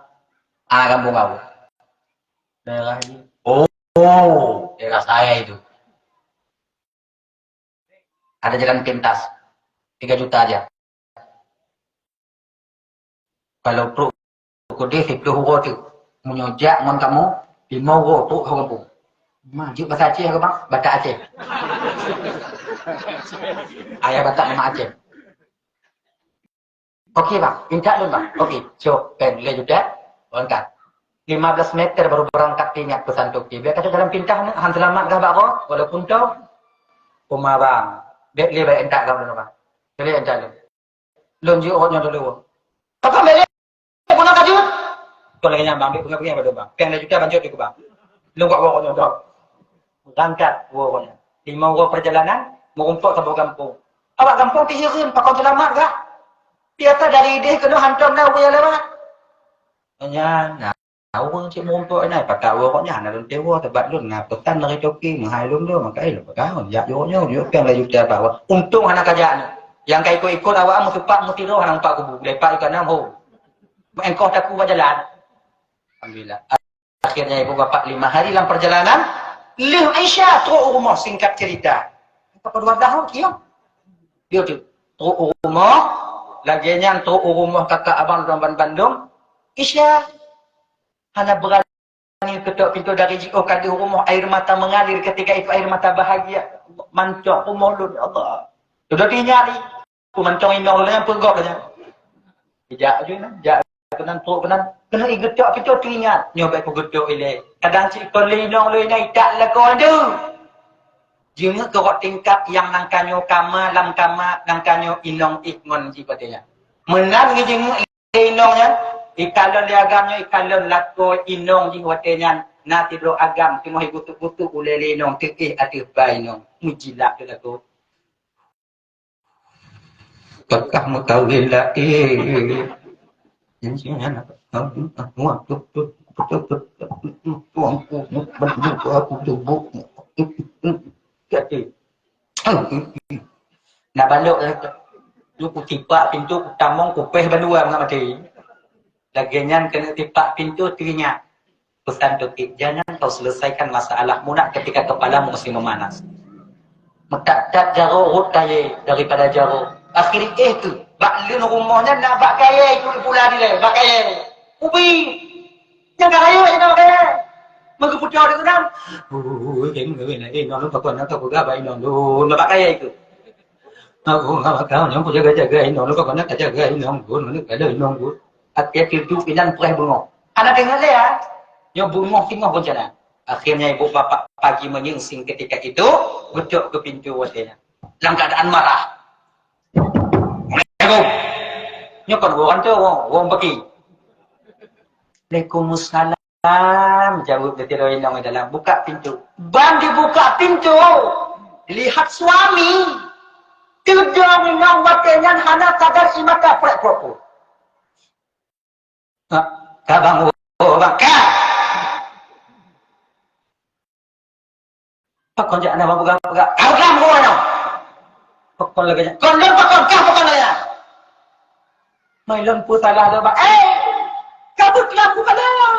Anak kampung kau. Daerah ini. Oh, daerah saya itu. Ada jalan pintas. 3 juta aja. Kalau truk kode 10 euro tu. Menyojak mon kamu 5 euro truk kau kampung. Maju bahasa Aceh ke bang? Batak Aceh. Ayah Batak nama Aceh. Okey bang, minta dulu bang. Okey, so pen 5 juta. Berangkat. 15 meter baru berangkat ingat pesan Toki. Biar kata dalam pintah ni, han selamat kah bak kau? Walaupun tau, rumah bang. Dek dia baik entak kau dulu bang. Jadi entak dulu. Belum je orangnya dulu. Kakak balik, pulang kaju. Kau lagi nyambang, dia punya pada bang. Peng 2 juta banjut juga bang. Belum kau orangnya dulu. Berangkat orangnya. 5 orang perjalanan, merumput ke kampung. Awak kampung tihirin, pakau selamat kah? Biasa dari dia kena hantam dah orang lewat. Nah. Awang cik mumpuk ni, pakai awaknya nak tewa tempat lu nak petan lagi coki, menghai lu tu, makai lu pakai. Ya jonya dia peng lah juta bawa. Untung anak kerja ni. Yang kai ikut awak mu sepak mu tiru hang pak kubu. Lepak ikan nam ho. Engkau tak ku berjalan. Alhamdulillah. Akhirnya ibu bapak 5 hari dalam perjalanan, lih Aisyah teruk rumah singkat cerita. Apa kedua dah dia? Dia tu teruk rumah, laginya teruk rumah kakak abang dalam Bandung. Aisyah hanya berani ketuk pintu dari jiko kadi rumah air mata mengalir ketika itu air mata bahagia mancok rumah lu ya Allah sudah dinyari aku mancong indong lu yang pergok aja tidak aja nak jak kenan truk kenan kena getok pintu teringat nyoba aku getok ile kadang cik kon linong lu nai tak la ko tu jengah kerok tingkap yang nangkanyo kama lam kama nangkanyo inong ikngon ji patenya menang jengah inongnya ikalon di agamnya ikalon lako inong di watenya nanti lo agam timo gutu-gutu ulele inong tikih ati bai inong mujilak tu lako kakak mu tawila yang sini anak aku nak balok lu ku tipak pintu ku tamong ku peh bandua ngak mati. Lagian kena tipak pintu teringat. Pesan Toki, jangan kau selesaikan masalahmu nak ketika kepalamu masih memanas. Metak-tak jaro rut kaya daripada jaro. Akhirnya tu, baklin rumahnya nak bak kaya itu pula dia, bak kaya. Ubi, jangan kaya, jangan kaya. Mengkeputar dia kenal. Nong takut nak takut apa nong lu, nak bak kaya itu. Aku nggak tahu, nong jaga-jaga nong lu kau nak jaga nong lu, nong ada nong lu. Hati-hati tu pinan pereh bengok. Anak dengar saya, yang bengok tengok bencana. Akhirnya ibu bapak pagi menyingsing ketika itu, gedok ke pintu watenya. Dalam keadaan marah. Assalamualaikum. Nyokon orang tu, orang pergi. Waalaikumsalam. Jawab dia tidur inang dalam. Buka pintu. Bang dibuka pintu. Lihat suami. Tidur inang watenya, hana kadar imata perek-perek. Kabang bang kah? Pakon jangan nama pegang. Kau kan kau nak? Pakon lagi. Kon lon pakon kah pakon lagi. Mai lon pu salah dah bang. Kamu kenapa kau?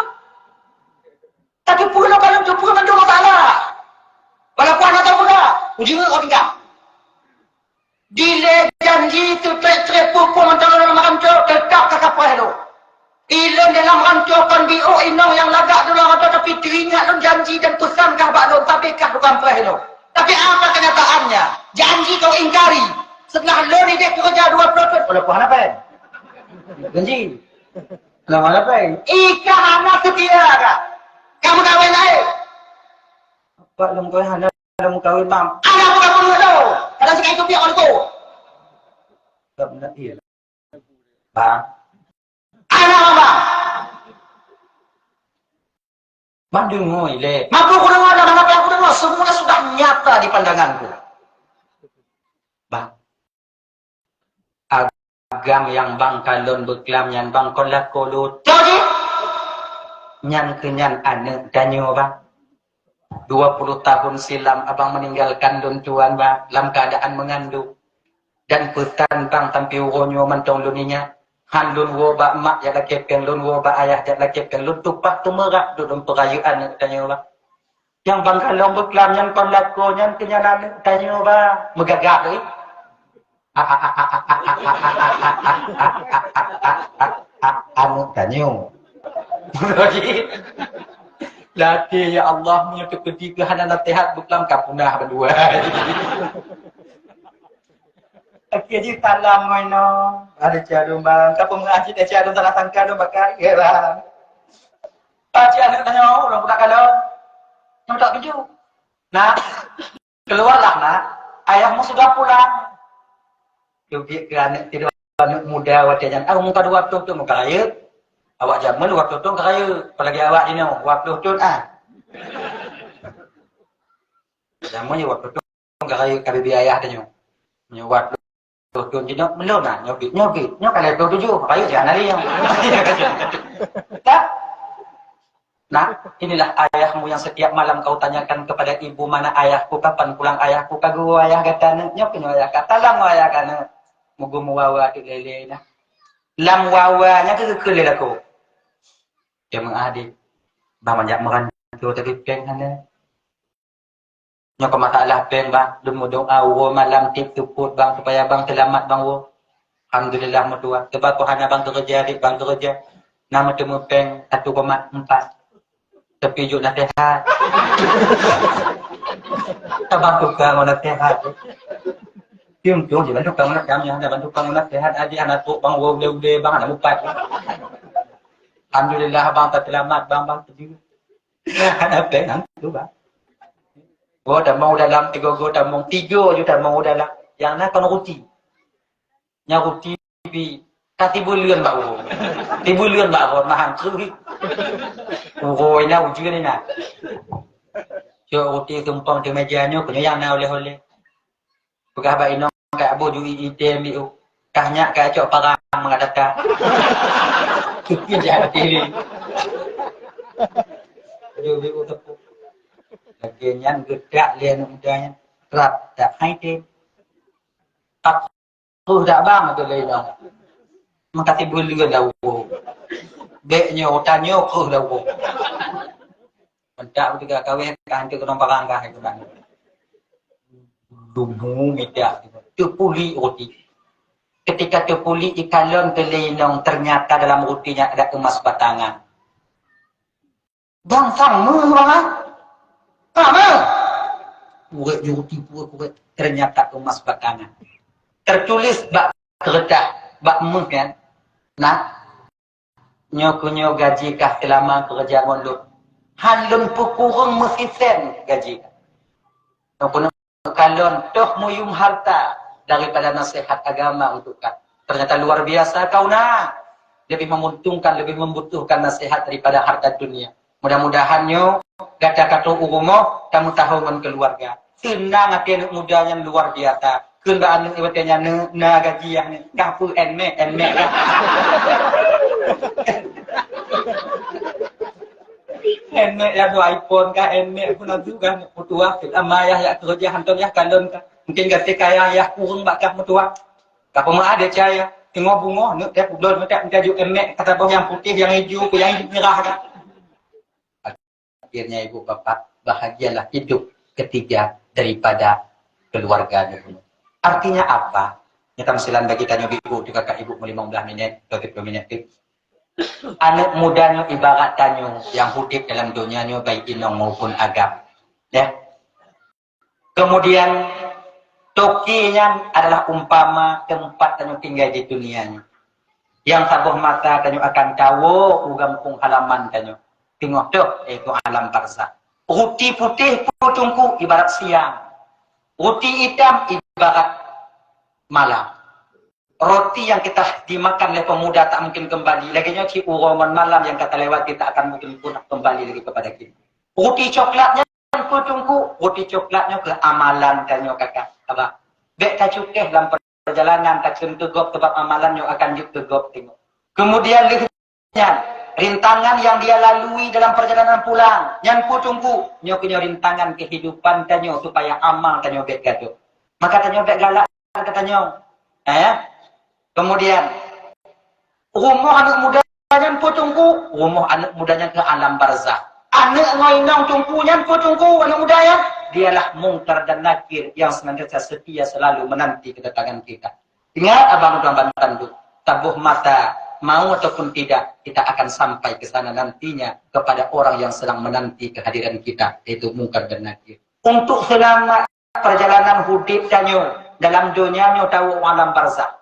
Tapi pulau kalau tu pulau mandor salah. Kalau kau nak tahu tak? Ujung kau tinggal. janji tu tre pupuk antara dalam rancok tetap kakak pahelo. Ilon dalam rancokan bio inong yang lagak dulu ada tapi teringat lon janji dan pesan kah bak lon tapi kah bukan pahelo. Tapi apa kenyataannya? Janji kau ingkari. Setelah lon ni dia kerja 20 tahun. Boleh puan apa? Janji. Lama apa? Ikan anak setia kah? Kamu kahwin air. Apa lom kau hana lom kahwin mam? Anak bukan pun lo. Kalau sekai tu biar aku. Tak benar iya. Bang. Anak bang. Bang dengar le. Mampu aku dengar dan apa yang aku dengar semua sudah nyata di pandanganku. Bang. Agam yang bang kalon berkelam yang bang kolak kolut. Jadi nyan kenyan anak danyo bang. 20 tahun silam abang meninggalkan don tuan bang dalam keadaan mengandung. Dan petan bang tampi uronyo mantong luninya. Han lun wo ba mak ya laki pen lun wo ba ayah ya laki pen lun tupak tu merak dalam perayaan tanya bang. Yang bang kalong berkelam yang kolak ko nyan kenyan anak tanya bang megagak ni. Anu tanyo. Laki ya Allah punya ketiga hana nasihat bukan kapunah berdua. Akhirnya talam no. Ada carum bang. Kapu mengaji tak carum salah sangka no bakal ya bang. Pakcik anak tanya orang budak kalau. Yang tak keju. Nah, keluarlah nak. Ayahmu sudah pulang. Lebih ke anak tidak anak muda wajahnya. Aku muka 20 tu muka raya. Awak jaman 20 tu muka raya. Apalagi awak ni no 20 tu ah. Jaman ni 20 tu muka raya kali biaya tanya. Nyo 20 tu jadi belum nah nyobit nyo kalau 27 raya jangan lari yang. Tak. Nah, inilah ayahmu yang setiap malam kau tanyakan kepada ibu mana ayahku, kapan pulang ayahku, kagu ayah kata nyo kenyo ayah kata lam ayah kana. Mugu muwawa tu lele nah. Lam wawanya ke lele aku. Dia mengadik. Bang banyak merantu tadi peng sana. Nyo ke masalah peng bang, demu doa wo malam tip tuput bang supaya bang selamat bang wo. Alhamdulillah mutua. Sebab Tuhan bang kerja adik bang kerja. Nama temu peng 1,4. Tapi juk nasihat. Abang tukang nasihat. Tiung je bantu kang nak kami ada bantu kang nasihat adik anak tu bang wo le bang anak mupat. Alhamdulillah bang tak selamat bang tu. Ada peng tu bang. Gua dah mau dalam 3 gua dah mau 3 je dah mau dalam. Yang nak kan roti. Yang roti bi kati bulan bak wo. Ti bulan bak wo mahang tu. Ngoi na uji ni na. Jo roti tumpang di mejanya punya yang na oleh-oleh. Pegah ba inong kat abo ju item ni kahnya kat cok parang mengadakan. Kikin je ada diri. Jo bi tepuk. Lagian gedak lian mudanya. Rap tak hai te. Aku dak bang tu lai dah. Makati bulan dah wo. Beknya otanyo ko dah wo. Mendak juga kawin kan tu orang parang kah itu kan. Dumu bidak terpuli roti. Ketika terpuli ikalon telinong ternyata dalam rotinya ada emas batangan. Bang sang mu bang. Apa? Buat roti buat ternyata emas batangan. Tertulis bak kertas bak mu kan. Nah. Nyo gaji kah selama kerja mondok. Halun pukurung mesti sen gaji. Nopun kalon toh muyum harta daripada nasihat agama untuk kau. Ternyata luar biasa kau nak. Lebih menguntungkan, lebih membutuhkan nasihat daripada harta dunia. Mudah-mudahan nyo gata kata urumo kamu tahu men keluarga. Senang hati anak muda yang luar biasa. Kendaan iwatnya na gaji yang kafu enme. Enek ya do iPhone ka enek pun adu kan mutua amayah ya kerja hantam ya kalon ka mungkin gati kaya ya kurang bakah mutua ka pemah ada caya tengok bunga nak tak udon tak menjaju enek kata bawah yang putih yang hijau yang merah kan akhirnya ibu bapak bahagialah hidup ketiga daripada keluarga dulu. Artinya apa? tamsilan bagi tanya ibu di kakak ibu 15 minit 30 menit. Anak mudanya ibarat tanya yang hidup dalam dunianya baik inong maupun agam. Ya. Kemudian tokinya adalah umpama tempat tanya tinggal di dunianya. Yang sabuh mata tanya akan tahu ugampung halaman tanya. Tengok tu itu alam barzakh. Roti putih putungku ibarat siang. Roti hitam ibarat malam. Roti yang kita dimakan oleh pemuda tak mungkin kembali. Laginya si uraman malam yang kita lewati tak akan mungkin pun kembali lagi kepada kita. Roti coklatnya putungku. Roti coklatnya ke amalan tanya kakak. Abah. Bek tak cukeh dalam perjalanan tak sentuh tempat amalan yang akan tegop tengok. Kemudian lihatnya rintangan yang dia lalui dalam perjalanan pulang. Yang putungku. Nyo punya rintangan kehidupan tanya supaya amal tanya bek gaduh. Maka tanya bek galak katanya. Kemudian rumah anak mudanya putungku, rumah anak mudanya ke alam barzakh. Anak ngoinong tungkunya putungku anak mudanya, dialah mungkar dan nakir yang senantiasa setia selalu menanti kedatangan kita. Ingat abang Bantan itu, tabuh mata mau ataupun tidak, kita akan sampai ke sana nantinya kepada orang yang sedang menanti kehadiran kita, yaitu mungkar dan nakir. Untuk selamat perjalanan hidup tanyo dalam dunianya tahu alam barzakh.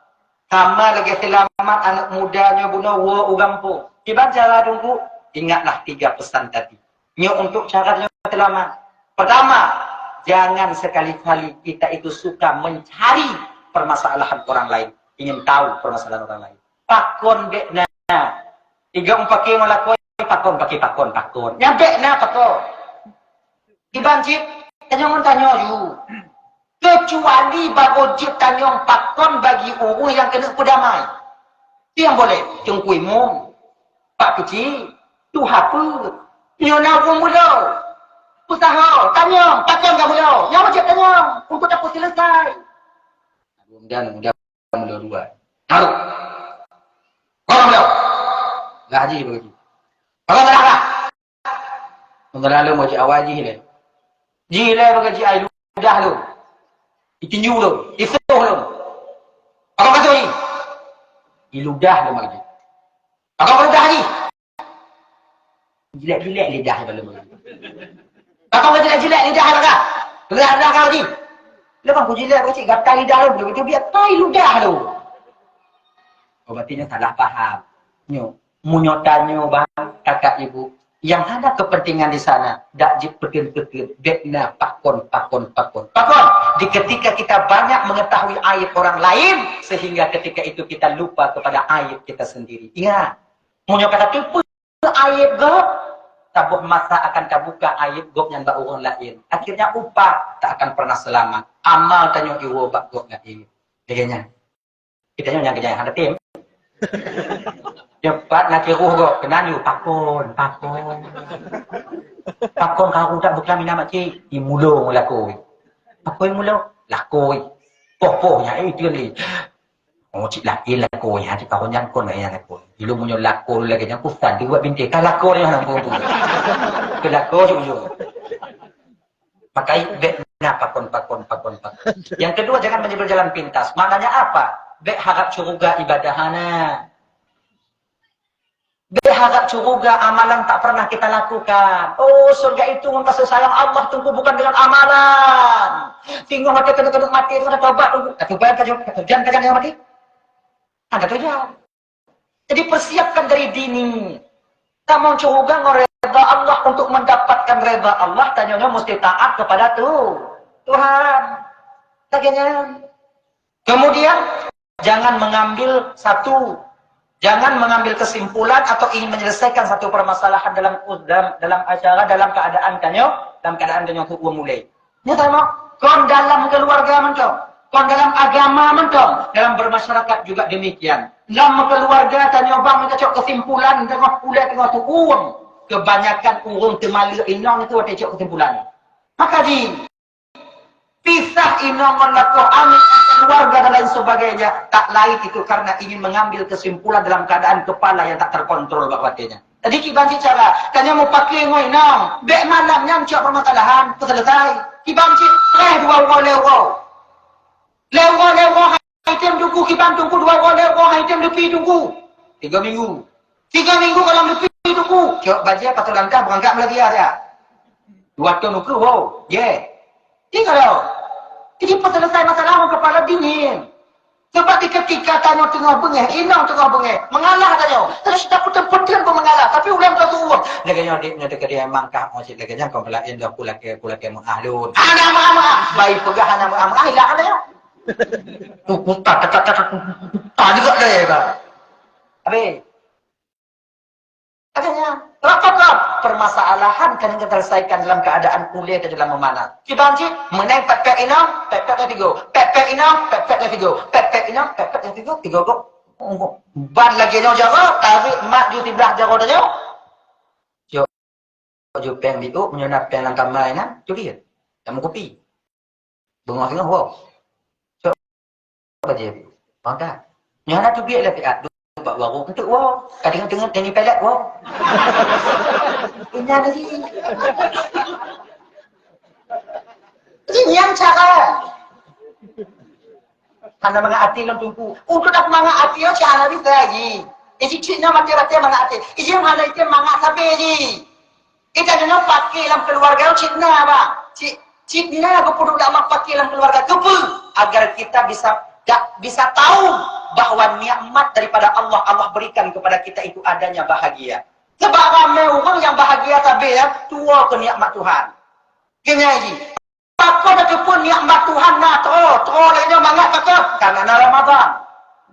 Sama lagi selamat anak mudanya bunuh wa ugampu. Tiba cara tunggu, ingatlah 3 pesan tadi. Nyo untuk caranya selamat. Pertama, jangan sekali-kali kita itu suka mencari permasalahan orang lain. Ingin tahu permasalahan orang lain. Pakon bekna. 3-4 ngelakoi pakon. Yang bekna pakon. Dibanjir, tanya you. Kecuali bagojib tanyong pakon bagi orang yang kena perdamai. Itu yang boleh. Cengkui mung. Pak kecil. Tu apa? Nyona pun mulau. Usaha. Tanyong. Pakon gak mulau. Yang wajib tanyong. Untuk dapat selesai. Mudah mulau 2. Taruh. Orang mulau. Gak haji begitu. Orang mulau. Orang lalu mau cik awal jihilai. Jihilai bagi cik air ludah lu. Itinju lu, isuh lu. Apa kata ni? Iludah lu lagi. Apa ludah ni? Jilat-jilat lidah lu lagi. Apa kata jilat-jilat lidah lu? Lidah lagi. Lepas aku jilat aku cik gatal lidah lu, begitu biar tai ludah lu. Oh, berarti salah faham. Nyo, munyotanyo bang, kakak ibu. Yang ada kepentingan di sana, dak jepet-peten, bekna pakon. Di ketika kita banyak mengetahui aib orang lain, sehingga ketika itu kita lupa kepada aib kita sendiri. Ingat, punya kata tipu aib gop, tabuh masa akan terbuka aib gop yang tak orang lain. Akhirnya upah tak akan pernah selamat. Amal tanya iwo bak gop lain. Jadinya, kita yang kerja ada tim. Cepat nak kiruh kok. Kenal you pakon. Pakon kau tak bukan minat makcik. Imulung lakoi. Pakoi mulung lakoi. Poh-pohnya itu ni. Oh cik laki lakoi ha cik kau yang kon yang lakoi. Ilu munyo lakoi lagi yang kusan dia buat bintik. Kan lakoi yang hang tu. Ke lakoi ujung. Pakai bek na pakon. Yang kedua jangan menyebut jalan pintas. Maknanya apa? Bek harap curuga ibadahana. Berharap curuga amalan tak pernah kita lakukan. Oh, surga itu kasih sayang Allah tunggu bukan dengan amalan. Tinggal mati kena mati kena tobat tunggu. Ketujuan kajian yang mati. Ada tujuan. Jadi persiapkan dari dini. Kamu curuga ngereda Allah untuk mendapatkan reda Allah. Tanyanya mesti taat kepada Tuhan. Tagenya. Kemudian jangan mengambil jangan mengambil kesimpulan atau ingin menyelesaikan satu permasalahan dalam acara, dalam keadaan kanyo itu mulai. Ini sama, kon dalam keluarga mentong, kon dalam agama mentong, dalam bermasyarakat juga demikian. Dalam keluarga kanyo bang kita cok kesimpulan tengah tu kebanyakan urung temali inong itu ada cok kesimpulan. Maka pisah inong melakukan amin keluarga dan lain sebagainya, tak lain itu karena ingin mengambil kesimpulan dalam keadaan kepala yang tak terkontrol bakwatnya. Tadi kibanci cara, kanya mau pakai ngoinong, bek malamnya mencak permasalahan, selesai. Kibanci, lewo, item tunggu kiban tunggu 2 roller ko item depi tunggu 3 minggu 3 minggu kalau depi tunggu cok baja patut langkah berangkat lagi ya 2 tahun tunggu wow tinggal jadi selesai masalah orang kepala dingin sebab ketika tanya tengah bengeh inang tengah bengeh mengalah tanya terus tak putar-putar pun mengalah tapi ulang tak suruh laganya dia dekat dia mangkah masjid laganya kau belain dah pula ke mengahlun ana maaf baik pegahan maaf hilang ada ya tak juga deh ba abe katanya rapat permasalahan kan kita selesaikan dalam keadaan kuliah dan dalam memanah kibanci menang pek inang pek tiga pek inang pek tiga pek inang pek tiga kok ban lagi nyo jago tapi mak ju tiblah jago dah jo peng di menyonap peng lang kamai na tu dia kamu kopi bengok tengah wow so apa dia bangka nyana tu biar lah Pak baru untuk wow kadang-kadang ni pelat wow ini lagi ini yang cara karena mengati lang tunggu untuk aku mengati yo cara bisa lagi isi cina mati-mati mengati isi mana itu mengasabe ji kita jangan pakai dalam keluarga cina apa cina aku perlu lama pakai dalam keluarga tu agar kita bisa tahu bahwa nikmat daripada Allah berikan kepada kita itu adanya bahagia. Sebab ramai orang yang bahagia tapi ya tua ke nikmat Tuhan. Kena lagi. Apa dah pun nikmat Tuhan nak terus lagi mangat tak karena Ramadan.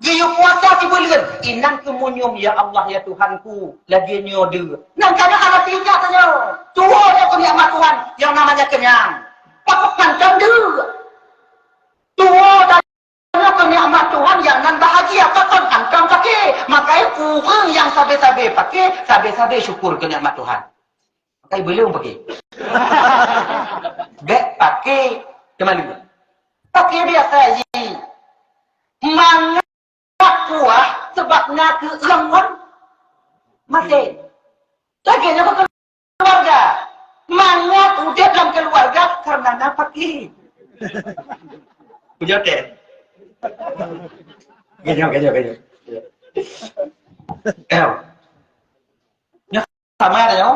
Dia puasa si bulan. Inang kemunyum ya Allah ya Tuhanku lagi nyoda. Nang kana anak tinggal tanya. Tua dah ke nikmat Tuhan yang namanya kenyang. Pakai tanda. Tua dah nikmat Tuhan yang nan bahagia takkan angkang pakai makanya kurang yang sabe-sabe pakai sabe-sabe syukur ke nikmat Tuhan pakai belum pakai bek pakai kemana pakai biasa aja mangat kuah sebabnya ke lengon mati lagi nak keluarga mangat udah dalam keluarga karena nak pakai punya teh Ganyo. Sama ada yo.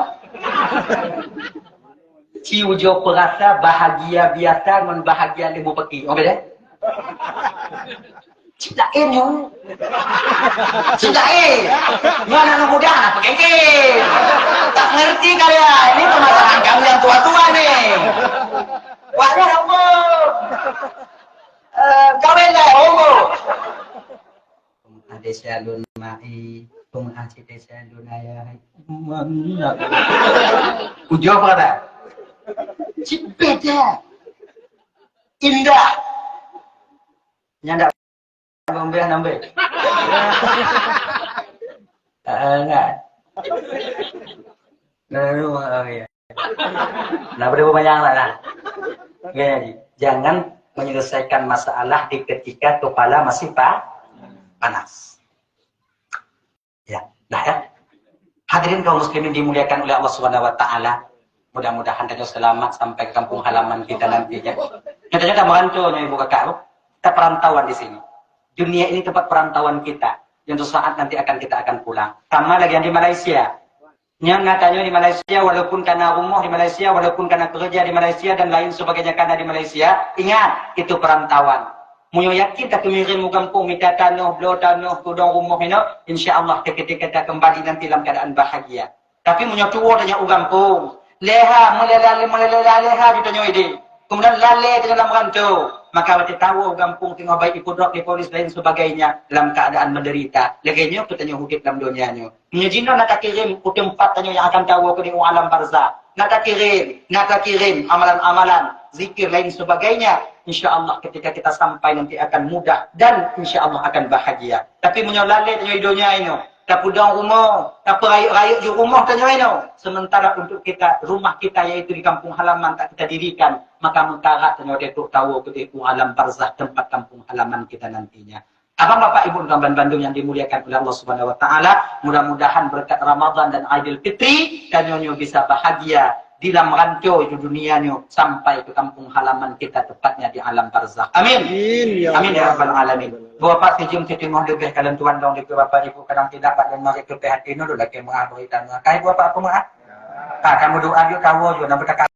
Si ujo perasa bahagia biasa dengan bahagia lebih pergi. Oke deh. Cidain yo. Cidain. Mana anak muda anak pegengin. Tak ngerti kalian. Ini permasalahan kamu yang tua-tua nih. Wahnya apa? Kawin lah, homo. Ada salun mai, pengacit salun ayah. Mana? Ujo apa dah? Beda. Indah. Nyanda ngombe nambe. Enggak. Ya. Nah, berapa banyak lah. Gini, jangan menyelesaikan masalah di ketika kepala masih panas. Ya, dah ya. Hadirin kaum muslimin dimuliakan oleh Allah Subhanahu wa taala. Mudah-mudahan kita selamat sampai ke kampung halaman kita nantinya. Nyatanya merantau nih Ibu Kakak. Kita perantauan di sini. Dunia ini tempat perantauan kita. Yang suatu saat nanti kita akan pulang. Sama lagi yang di Malaysia. Yang katanya di Malaysia, walaupun karena rumah di Malaysia, walaupun karena kerja di Malaysia, dan lain sebagainya karena di Malaysia, ingat, itu perantauan. Mu yakin tak kemirin mu kampung, minta tanah, belau tanah, tudang rumah, insya-Allah ketika kita kembali nanti dalam keadaan bahagia. Tapi mu tua tanya kampung, leha, leha, ditanya ide. Kemudian lalai dalam rantau. Maka kita tahu kampung tengah baik ikut di polis lain sebagainya dalam keadaan menderita. Laganya katanya hidup dalam dunianya. Menyajina nak kirim ke tempat tanya yang akan tahu ke di alam barzah. Nak kirim amalan-amalan, zikir lain sebagainya. Insya-Allah ketika kita sampai nanti akan mudah dan insya-Allah akan bahagia. Tapi menyolalai tanya dunia ini. Tak pudang rumah, tak perayuk-rayuk di rumah tanya ini. Sementara untuk kita, rumah kita yaitu di kampung halaman tak kita dirikan, maka mentarat tanya detuk tahu ke alam barzah tempat kampung halaman kita nantinya. Abang Bapak Ibu Gamban Bandung yang dimuliakan oleh Allah Subhanahu wa taala, mudah-mudahan berkat Ramadan dan Aidil Fitri kalian bisa bahagia di dalam rantau itu dunianya sampai ke kampung halaman kita tepatnya di alam barzah. Amin. Amin ya rabbal alamin. Bapak sejum tengok lebih kalian tuan dong di bapak ibu kadang tidak pada mereka hati nu lagi mengabar kita. Kai bapak aku maaf. Kamu doa juga kau juga nak bertakar